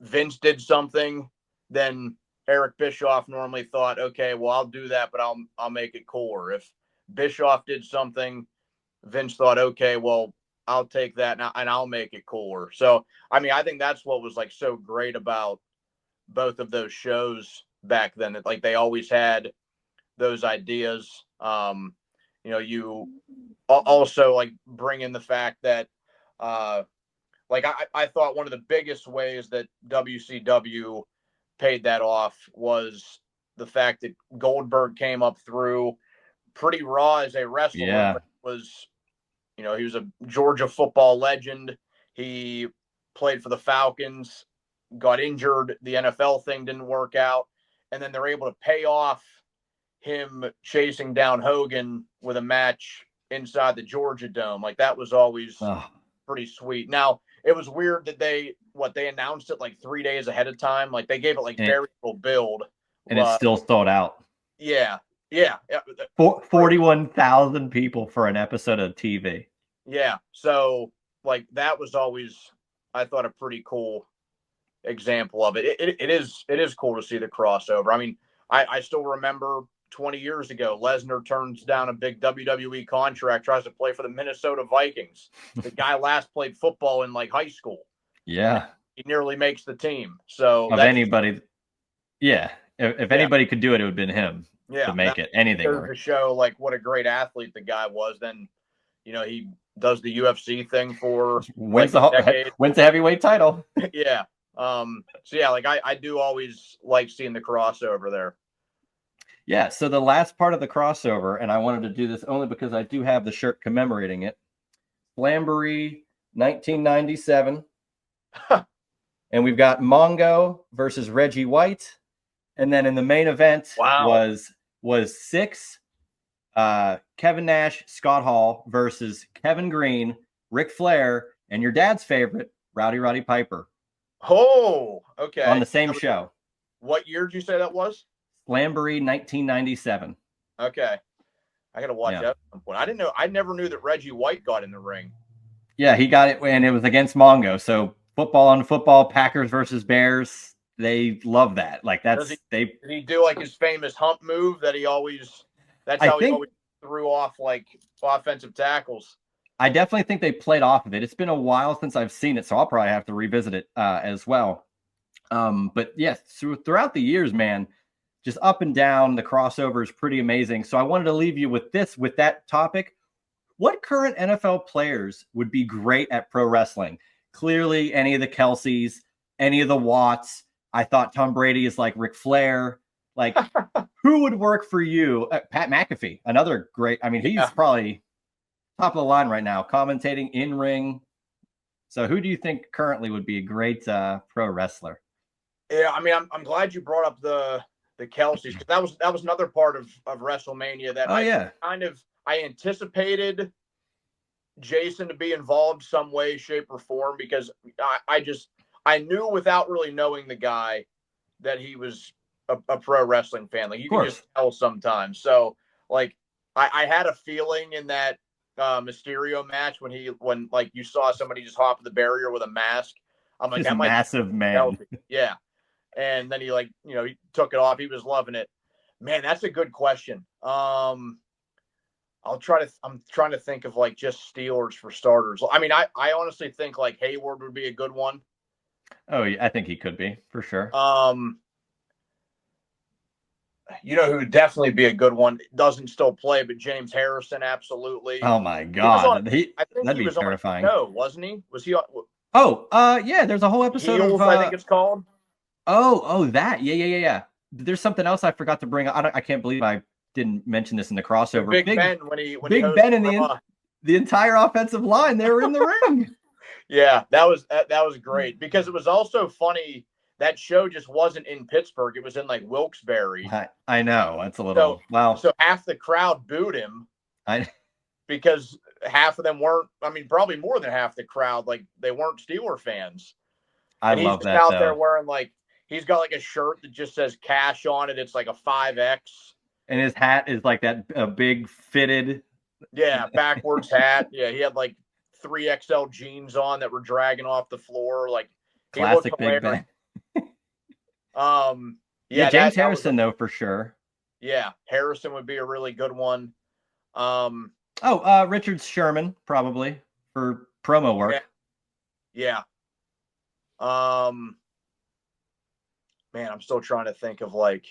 Vince did something, then Eric Bischoff normally thought, okay, well, I'll do that, but I'll make it cooler. If Bischoff did something, Vince thought, okay, well, I'll take that and I'll make it cooler. So, I mean, I think that's what was like so great about both of those shows back then. That like they always had those ideas. You know, you also like bring in the fact that, like I thought one of the biggest ways that WCW paid that off was the fact that Goldberg came up through pretty raw as a wrestler. Yeah. Was, you know, he was a Georgia football legend. He played for the Falcons, got injured. The NFL thing didn't work out. And then they're able to pay off him chasing down Hogan with a match inside the Georgia Dome. Like, that was always pretty sweet. Now, it was weird that they announced it like 3 days ahead of time. Like, they gave it like very little build. And it's still sold out. Yeah. Yeah. 41,000 people for an episode of TV. Yeah. So, like, that was always, I thought, a pretty cool example of it. It is cool to see the crossover. I mean, I still remember 20 years ago, Lesnar turns down a big WWE contract, tries to play for the Minnesota Vikings. The guy last played football in like high school. Yeah. He nearly makes the team. So of anybody. Yeah. If anybody could do it, it would have been him to make it. Anything. To show like what a great athlete the guy was. Then, you know, he does the UFC thing for wins the heavyweight title. Yeah. So yeah, like I do always like seeing the crossover there. Yeah. So the last part of the crossover, and I wanted to do this only because I do have the shirt commemorating it. Slamboree 1997. And we've got Mongo versus Reggie White. And then in the main event was 6 Kevin Nash, Scott Hall versus Kevin Green, Ric Flair, and your dad's favorite, Roddy Piper. Oh, okay. On the same show. What year did you say that was? Slamboree 1997. Okay. I got to watch that at some point. I didn't know. I never knew that Reggie White got in the ring. Yeah, he got it, and it was against Mongo. So football on football, Packers versus Bears. They love that. Like did he do like his famous hump move that he always always threw off like offensive tackles? I definitely think they played off of it. It's been a while since I've seen it, so I'll probably have to revisit it as well. But yes, throughout the years, man, just up and down, the crossover is pretty amazing. So I wanted to leave you with that topic. What current NFL players would be great at pro wrestling? Clearly, any of the Kelseys, any of the Watts. I thought Tom Brady is like Ric Flair. Like, who would work for you? Pat McAfee, another great. I mean, he's probably top of the line right now, commentating in ring. So who do you think currently would be a great pro wrestler? Yeah, I mean, I'm glad you brought up the Kelseys, because that was another part of WrestleMania that Oh yeah, I anticipated Jason to be involved some way, shape, or form, because I knew without really knowing the guy that he was a pro wrestling fan. Like, you of can just course. tell sometimes. So like I had a feeling in that Mysterio match when like you saw somebody just hop the barrier with a mask. I'm like, Just that might massive be man. healthy. Yeah. And then he, like, he took it off. He was loving it. Man, that's a good question. I'm trying to think of like just Steelers for starters. I mean, I honestly think like Hayward would be a good one. Oh, yeah, I think he could be for sure. Who would definitely be a good one. Doesn't still play, but James Harrison, absolutely. Oh my He was on. God, I think that'd he be was on a terrifying. show, wasn't he? Was he on Oh, yeah. There's a whole episode of Heels? I think it's called. that. Yeah. There's something else I forgot to bring up. I can't believe I didn't mention this in the With crossover. Big Ben when he Big hosted Ben and Raw. the entire offensive line. They were in the ring. Yeah, that was great, because it was also funny. That show just wasn't in Pittsburgh; it was in like Wilkes-Barre. I know. It's a So little, well, so half the crowd booed him I because half of them weren't. I mean, probably more than half the crowd, like, they weren't Steeler fans. And he's love just that out there though. wearing, like, he's got like a shirt that just says cash on it. It's like a 5X. And his hat is like that big fitted. Yeah, backwards hat. Yeah, he had like 3XL jeans on that were dragging off the floor. Like, he looked Classic Big hilarious. Ben. Yeah, Yeah, James that was Harrison though for sure. yeah, Harrison would be a really good one. Richard Sherman probably for promo Yeah, work. yeah. Um, man, I'm still trying to think of like.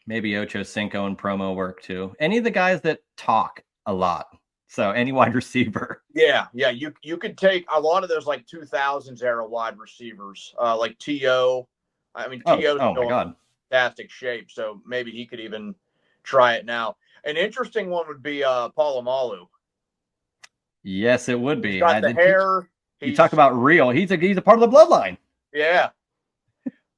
Maybe Ocho Cinco and promo work too. Any of the guys that talk a lot. So any wide receiver. Yeah. You could take a lot of those like 2000s era wide receivers, like T.O. I mean, T.O.'s Oh my still in God. fantastic shape, so maybe he could even try it now. An interesting one would be Polamalu. Yes, it would He's be. got the hair. You talk He's about real. He's a part of the bloodline. Yeah.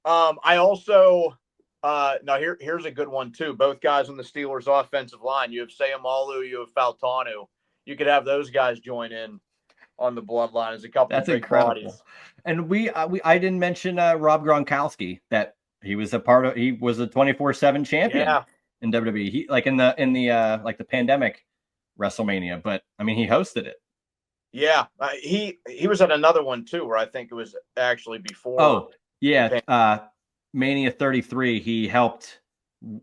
I also now here's a good one too. Both guys on the Steelers offensive line. You have Sayamalu, you have Faltanu. You could have those guys join in on the bloodline as a couple That's of big incredible. bodies. And I didn't mention Rob Gronkowski, that he was a 24/7 champion in WWE. He like in the like the pandemic WrestleMania, but I mean he hosted it. Yeah, he was at another one too, where I think it was actually before. Oh yeah, Mania 33. He helped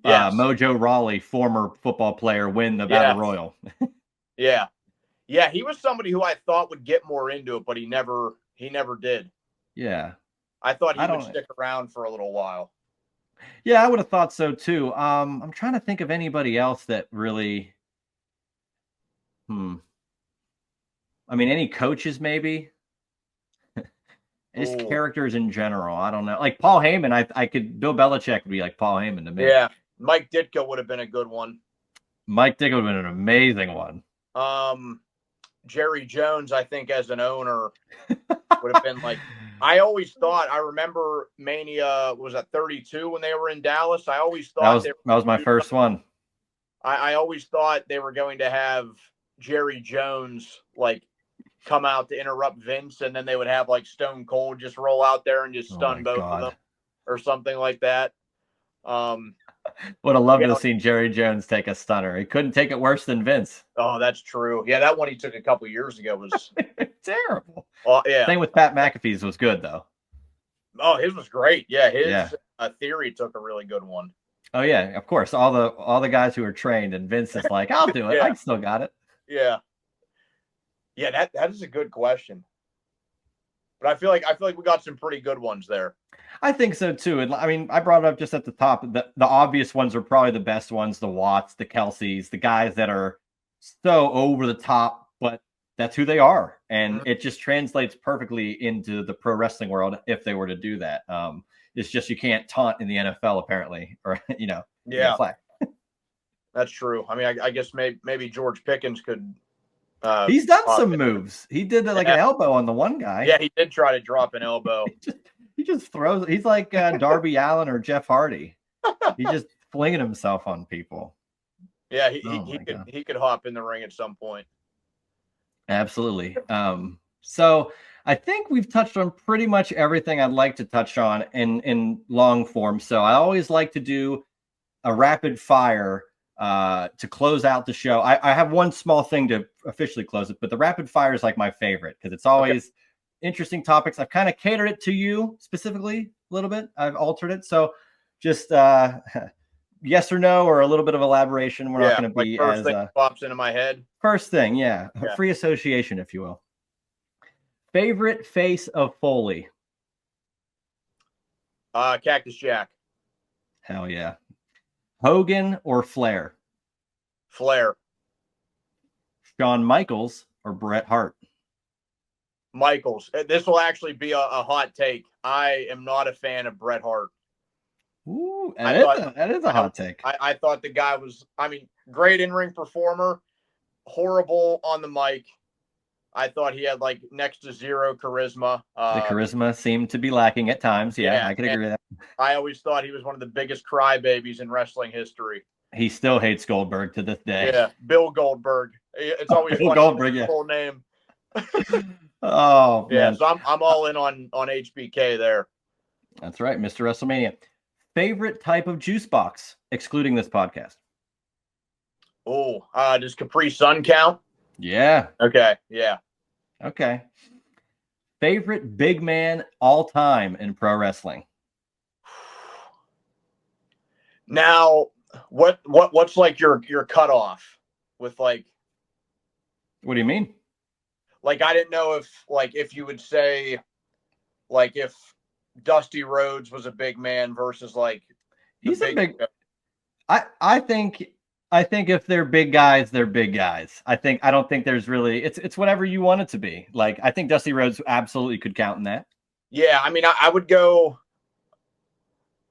Mojo Rawley, former football player, win the Battle Royal. Yeah. He was somebody who I thought would get more into it, but he never did. Yeah, I thought he would stick around for a little while. Yeah, I would have thought so too. I'm trying to think of anybody else that really. I mean, any coaches maybe. Just characters in general. I don't know. Like Paul Heyman, I could. Bill Belichick would be like Paul Heyman to me. Yeah, Mike Ditka would have been a good one. Mike Ditka would have been an amazing one. Jerry Jones, I think, as an owner, would have been like. I remember Mania was at 32 when they were in Dallas. I always thought that was my first one. I always thought they were going to have Jerry Jones like come out to interrupt Vince, and then they would have like Stone Cold just roll out there and just stun both of them or something like that. Would have loved to have seen Jerry Jones take a stunner. He couldn't take it worse than Vince. Oh, that's true. Yeah, that one he took a couple years ago was terrible. Well, yeah. Same with Pat McAfee's was good though. Oh, his was great. Yeah, his Theory took a really good one. Oh yeah, of course. All the guys who are trained, and Vince is like, I'll do it. I still got it. Yeah. Yeah, that is a good question. But I feel like we got some pretty good ones there. I think so too. And I mean, I brought it up just at the top. The obvious ones are probably the best ones: the Watts, the Kelseys, the guys that are so over the top, but that's who they are, and it just translates perfectly into the pro wrestling world if they were to do that. It's just you can't taunt in the NFL apparently, or Yeah, that's true. I mean, I guess maybe George Pickens could He's done Pop some it. moves. He did like an Yeah. elbow on the one guy. Yeah, he did try to drop an elbow. He just throws. He's like Darby Allin or Jeff Hardy. He just flinging himself on people. Yeah, Oh my god. he could hop in the ring at some point. Absolutely. So I think we've touched on pretty much everything I'd like to touch on in long form. So I always like to do a rapid fire to close out the show. I have one small thing to officially close it, but the rapid fire is like my favorite because it's Okay. always interesting topics. I've kind of catered it to you specifically a little bit. I've altered it. So just yes or no, or a little bit of elaboration. We're not Yeah, going to like be first as thing pops into my head. first thing. Yeah. Yeah. Free association, if you will. Favorite face of Foley? Cactus Jack. Hell yeah. Hogan or Flair? Flair. Shawn Michaels or Bret Hart? Michaels. This will actually be a hot take. I am not a fan of Bret Hart. Ooh, I that is a hot take. I thought the guy was, I mean, great in-ring performer, horrible on the mic. I thought he had like next to zero charisma. The charisma seemed to be lacking at times. Yeah, I could agree with that. I always thought he was one of the biggest crybabies in wrestling history. He still hates Goldberg to this day. Yeah, Bill Goldberg. It's always Bill funny. Goldberg, yeah. Full name. Oh Yeah, man, so I'm all in on HBK there. that's right, Mr. WrestleMania. Favorite type of juice box, excluding this podcast? Oh, does Capri Sun count? Yeah. Okay, yeah. Okay. Favorite big man all time in pro wrestling? Now, what's like your cutoff with like? What do you mean? Like, I didn't know if you would say like if Dusty Rhodes was a big man versus like he's a big. I think if they're big guys, they're big guys. I don't think there's really it's whatever you want it to be. Like I think Dusty Rhodes absolutely could count in that. Yeah, I mean I would go.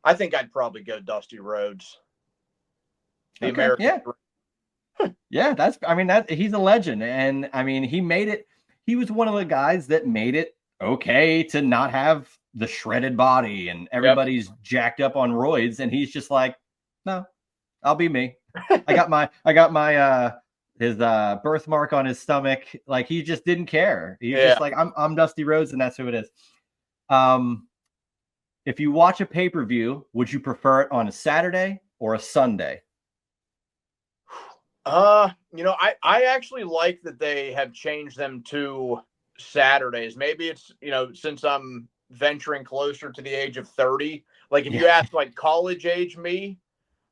I think I'd probably go Dusty Rhodes. The Okay, American. yeah. Yeah, that's I mean that he's a legend, and I mean he made it. He was one of the guys that made it okay to not have the shredded body and everybody's jacked up on roids, and he's just like, no, I'll be me. I got my his birthmark on his stomach. Like he just didn't care. He's just like I'm Dusty Rhodes, and that's who it is. If you watch a pay-per-view, would you prefer it on a Saturday or a Sunday? I actually like that they have changed them to Saturdays. Maybe it's, since I'm venturing closer to the age of 30, like if you ask like college age me,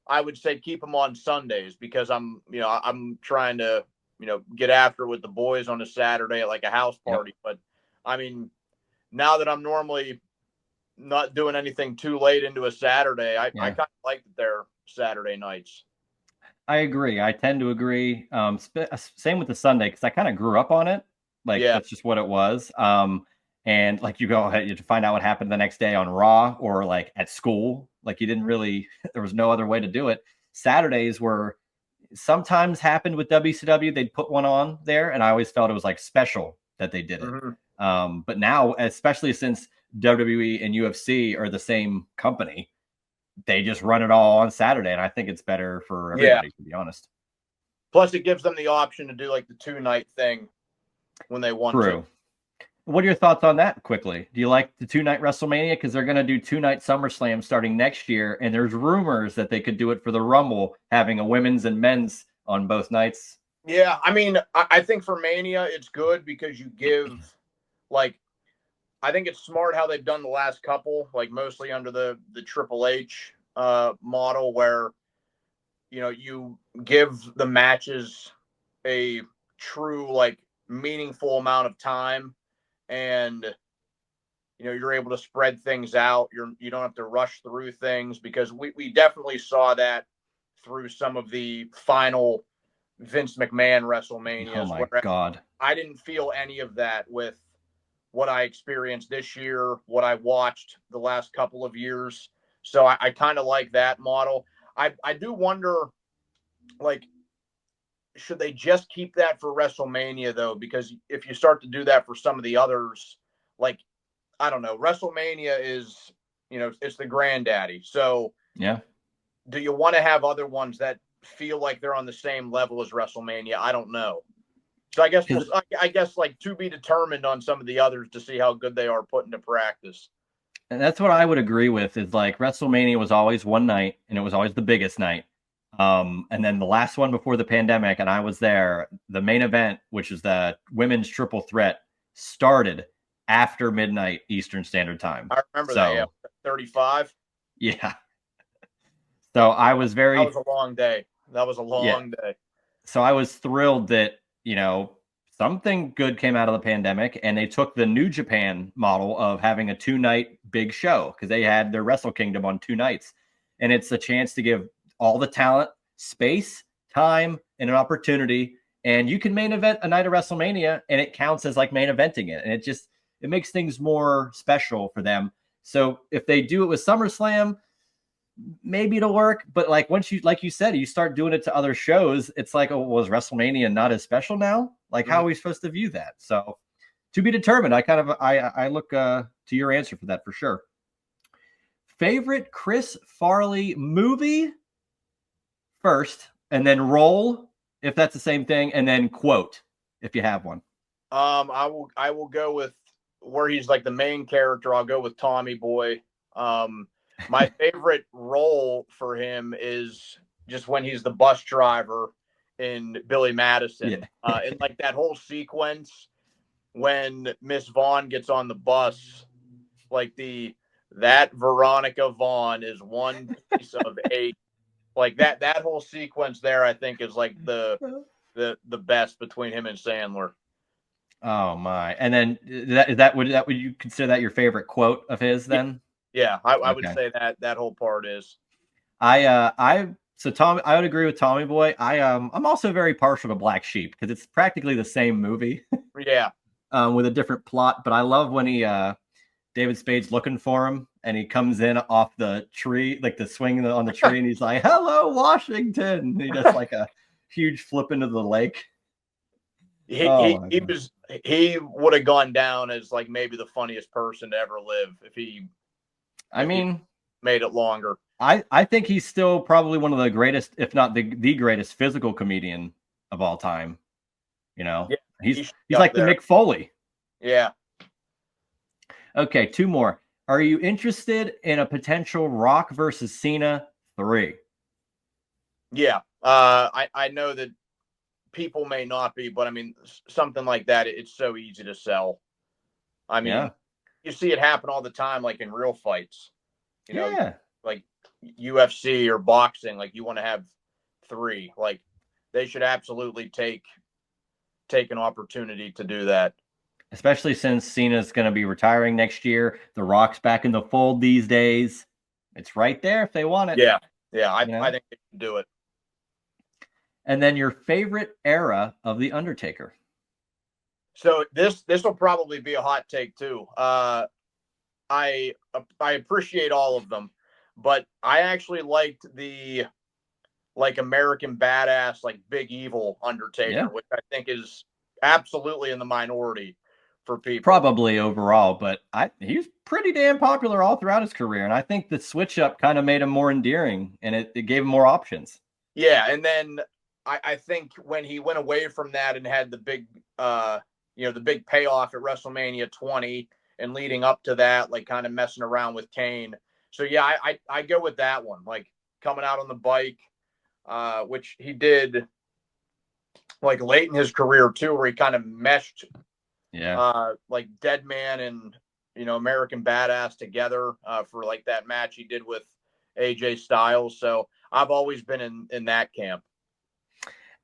I would say keep them on Sundays because I'm trying to, get after with the boys on a Saturday at like a house party. But I mean, now that I'm normally not doing anything too late into a Saturday, I kind of like that they're Saturday nights. I agree. I tend to agree. Same with the Sunday because I kind of grew up on it. Like that's just what it was. And like you go ahead, you find out what happened the next day on Raw or like at school. Like you didn't really. There was no other way to do it. Saturdays were sometimes happened with WCW. They'd put one on there, and I always felt it was like special that they did it. Mm-hmm. But now, especially since WWE and UFC are the same company, they just run it all on Saturday, and I think it's better for everybody, to be honest. Plus, it gives them the option to do like the 2-night thing when they want to. What are your thoughts on that quickly? Do you like the 2-night WrestleMania? Because they're going to do 2-night SummerSlam starting next year, and there's rumors that they could do it for the Rumble, having a women's and men's on both nights. Yeah, I mean, I think for Mania, it's good because you give, like, I think it's smart how they've done the last couple, like mostly under the Triple H model where, you give the matches a true, like, meaningful amount of time and, you're able to spread things out. You don't have to rush through things because we definitely saw that through some of the final Vince McMahon WrestleManias. Oh, my God. I didn't feel any of that with what I experienced this year, what I watched the last couple of years. So I kind of like that model. I do wonder, like, should they just keep that for WrestleMania though? Because if you start to do that for some of the others, like I don't know, WrestleMania is, it's the granddaddy. So Yeah. do you want to have other ones that feel like they're on the same level as WrestleMania? I don't know. So I guess like to be determined on some of the others to see how good they are put into practice. And that's what I would agree with is like WrestleMania was always one night and it was always the biggest night. And then the last one before the pandemic, and I was there, the main event, which is the women's triple threat, started after midnight Eastern Standard Time. I remember that, yeah. So 35. yeah. So I was That very was a long day. That was a long day. So I was thrilled that, something good came out of the pandemic and they took the New Japan model of having a 2-night big show because they had their Wrestle Kingdom on 2 nights. And it's a chance to give all the talent space, time, and an opportunity. And you can main event a night of WrestleMania and it counts as like main eventing it. And it makes things more special for them. So if they do it with SummerSlam, maybe it'll work. But like once you, like you said, you start doing it to other shows, it's like, oh, was WrestleMania not as special now? Like, how are we supposed to view that? So to be determined. I look to your answer for that for sure. Favorite Chris Farley movie first, and then role if that's the same thing, and then quote if you have one. I will go with where he's like the main character. I'll go with Tommy Boy. My favorite role for him is just when he's the bus driver in Billy Madison. Yeah. And like that whole sequence when Miss Vaughn gets on the bus, like that Veronica Vaughn is one piece of eight. Like that whole sequence there, I think is like the best between him and Sandler. Oh my! And then would you consider that your favorite quote of his then? Yeah, I would say that whole part is. So Tom, I would agree with Tommy Boy. I'm also very partial to Black Sheep because it's practically the same movie. Yeah. With a different plot, but I love when David Spade's looking for him and he comes in off the tree, like the swing on the tree, and he's like, "Hello, Washington!" And he does like a huge flip into the lake. He would have gone down as like maybe the funniest person to ever live if he made it longer. I think he's still probably one of the greatest, if not the greatest physical comedian of all time. Yeah, he's like the Mick Foley. Yeah. Okay, 2 more. Are you interested in a potential Rock versus Cena 3? Yeah. I know that people may not be, but I mean, something like that, it's so easy to sell. I mean, you see it happen all the time, like in real fights, like UFC or boxing, like you want to have 3, like they should absolutely take an opportunity to do that. Especially since Cena's going to be retiring next year. The Rock's back in the fold these days. It's right there if they want it. Yeah. I think they can do it. And then your favorite era of The Undertaker. So this will probably be a hot take too. I appreciate all of them, but I actually liked the like American Badass, like Big Evil Undertaker, which I think is absolutely in the minority for people. Probably overall, but he was pretty damn popular all throughout his career, and I think the switch up kind of made him more endearing, and it gave him more options. Yeah, and then I think when he went away from that and had the big, the big payoff at WrestleMania 20 and leading up to that, like kind of messing around with Kane. So yeah, I go with that one, like coming out on the bike, which he did like late in his career too, where he kind of meshed, like Deadman and American Badass together for like that match he did with AJ Styles. So I've always been in that camp.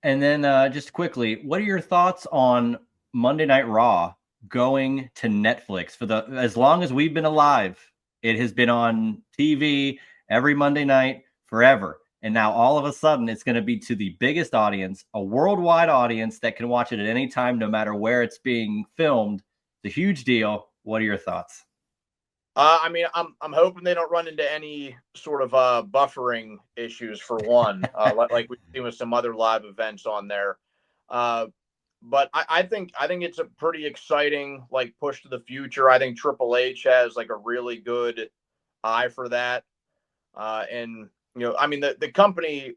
And then just quickly, what are your thoughts on Monday Night Raw going to Netflix? As long as we've been alive, it has been on TV every Monday night forever. And now all of a sudden it's going to be to the biggest audience, a worldwide audience that can watch it at any time, no matter where it's being filmed. It's a huge deal. What are your thoughts? I mean, I'm hoping they don't run into any sort of buffering issues for one, like we've seen with some other live events on there. Uh, but I think it's a pretty exciting like push to the future. I think Triple H has like a really good eye for that, and I mean the company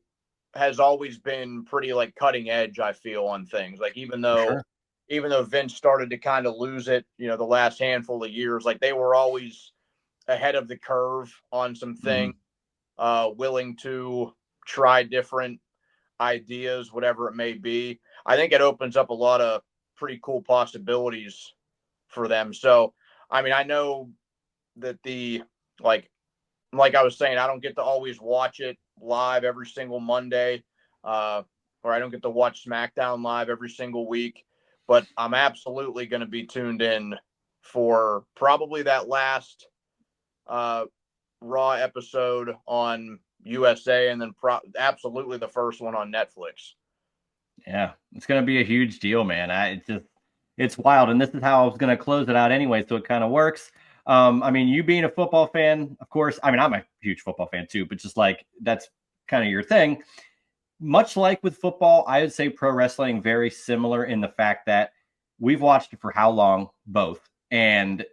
has always been pretty like cutting edge. I feel on things like For sure. even though Vince started to kind of lose it, the last handful of years, like they were always ahead of the curve on some things, Mhm. willing to try different ideas, whatever it may be. I think it opens up a lot of pretty cool possibilities for them. So, I mean, I know that like like I was saying, I don't get to always watch it live every single Monday, uh, or I don't get to watch SmackDown live every single week. But I'm absolutely going to be tuned in for probably that last uh, Raw episode on USA, and then absolutely the first one on Netflix. Yeah, it's gonna be a huge deal, man. It's wild, and this is how I was gonna close it out anyway, so it kind of works. I mean, you being a football fan, of course. I mean, I'm a huge football fan too, but just like that's kind of your thing. Much like with football, I would say pro wrestling very similar in the fact that we've watched it for how long, both, and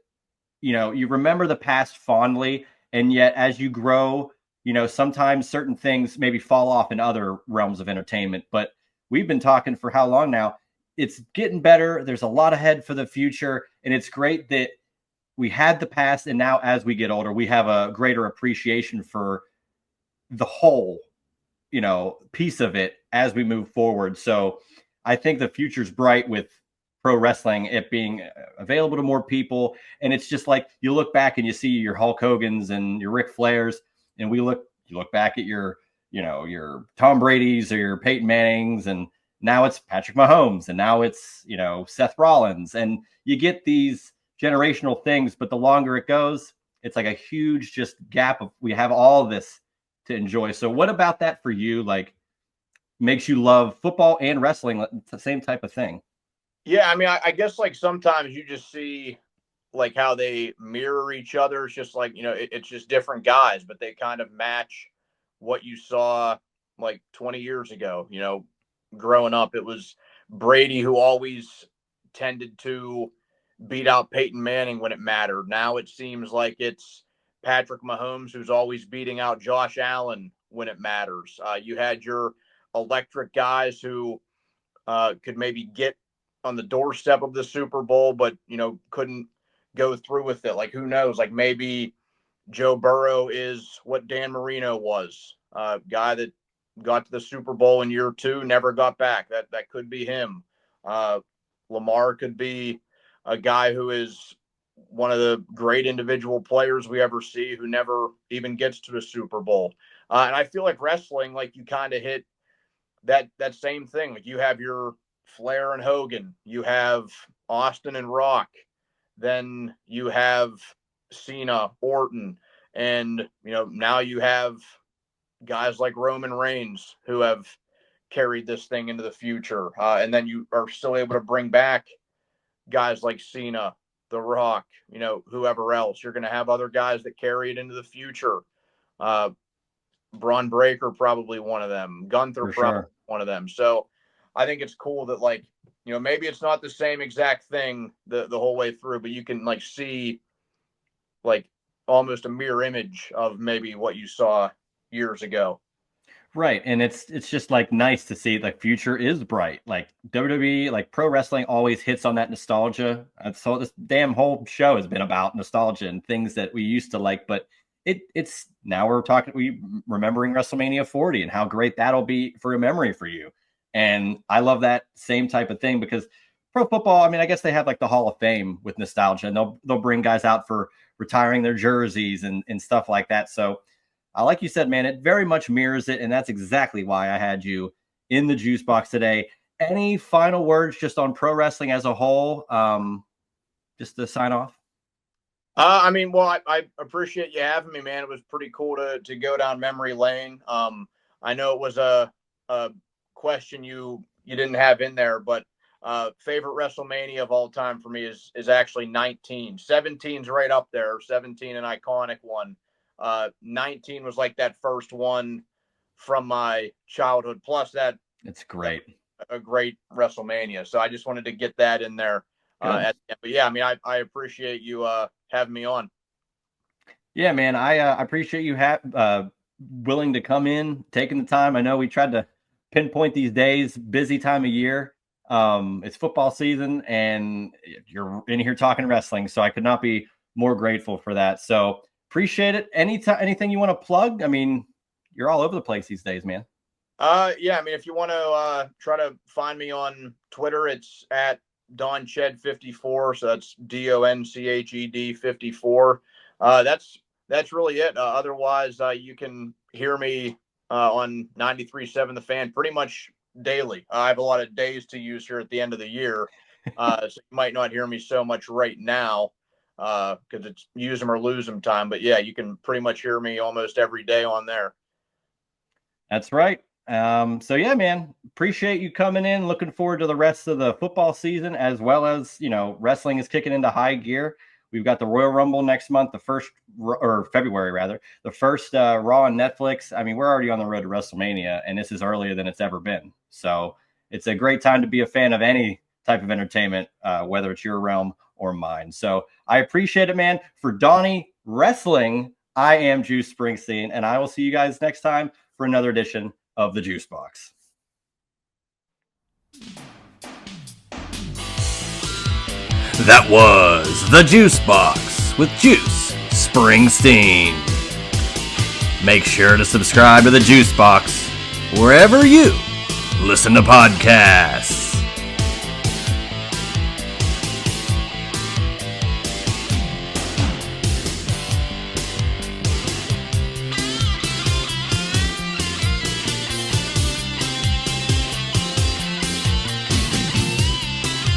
you remember the past fondly, and yet as you grow, sometimes certain things maybe fall off in other realms of entertainment. But we've been talking for how long now? It's getting better. There's a lot ahead for the future, and it's great that we had the past, and now as we get older, we have a greater appreciation for the whole piece of it as we move forward. So I think the future's bright with pro wrestling, it being available to more people. And it's just like you look back and you see your Hulk Hogan's and your Ric Flairs, and you look back at your Tom Brady's or your Peyton Manning's, and now it's Patrick Mahomes, and now it's Seth Rollins, and you get these generational things. But the longer it goes, it's like a huge just gap of we have all this to enjoy. So what about that for you? Like makes you love football and wrestling? It's the same type of thing. Yeah, I mean, I guess like sometimes you just see like how they mirror each other. It's just like it's just different guys, but they kind of match what you saw like 20 years ago. Growing up, it was Brady who always tended to beat out Peyton Manning when it mattered. Now it seems like it's Patrick Mahomes who's always beating out Josh Allen when it matters. You had your electric guys who could maybe get on the doorstep of the Super Bowl, but couldn't go through with it. Like who knows? Like maybe Joe Burrow is what Dan Marino was, guy that got to the Super Bowl in year two, never got back. That could be him. Uh, Lamar could be a guy who is one of the great individual players we ever see who never even gets to the Super Bowl. And I feel like wrestling, like you kind of hit that same thing. Like you have your Flair and Hogan, you have Austin and Rock, then you have Cena, Orton, and now you have guys like Roman Reigns who have carried this thing into the future, and then you are still able to bring back guys like Cena, The Rock, whoever else. You're going to have other guys that carry it into the future. Uh, Braun Breaker probably one of them. Gunther For probably sure. one of them. So I think it's cool that like maybe it's not the same exact thing the whole way through, but you can like see like almost a mirror image of maybe what you saw years ago. Right. And it's just like nice to see the future is bright. Like WWE, like pro wrestling always hits on that nostalgia. So this damn whole show has been about nostalgia and things that we used to like, but it's now we remembering WrestleMania 40 and how great that'll be for a memory for you. And I love that same type of thing because pro football, I mean, I guess they have like the Hall of Fame with nostalgia, and they'll bring guys out for retiring their jerseys and stuff like that. So like you said, man, it very much mirrors it, and that's exactly why I had you in the juice box today. Any final words just on pro wrestling as a whole, just to sign off? I mean, well, I appreciate you having me, man. It was pretty cool to go down memory lane. I know it was a question you didn't have in there, but Favorite WrestleMania of all time for me is actually 19. 17's right up there. 17, an iconic one. 19 was like that first one from my childhood. Plus that It's great. a great WrestleMania. So I just wanted to get that in there. But yeah, I mean, I appreciate you having me on. Yeah, man, I appreciate you willing to come in, taking the time. I know we tried to pinpoint these days, busy time of year. It's football season, and you're in here talking wrestling, so I could not be more grateful for that. So appreciate it. Anything you want to plug? I mean, you're all over the place these days, man. Yeah, I mean, if you want to try to find me on Twitter, it's at DonChed54. So that's DONCHED 54. That's really it. Otherwise, you can hear me on 93.7 The Fan pretty much daily. I have a lot of days to use here at the end of the year, so you might not hear me so much right now because it's use them or lose them time. But yeah, you can pretty much hear me almost every day on there. That's right. So yeah, man, appreciate you coming in. Looking forward to the rest of the football season, as well as, wrestling is kicking into high gear. We've got the Royal Rumble next month, or February rather, the first Raw on Netflix. I mean, we're already on the road to WrestleMania, and this is earlier than it's ever been. So it's a great time to be a fan of any type of entertainment, whether it's your realm or mine. So I appreciate it, man. For Donny Wrestling, I am Juice Springsteen, and I will see you guys next time for another edition of the Juice Box. That was the Juice Box with Juice Springsteen. Make sure to subscribe to the Juice Box wherever you listen to podcasts.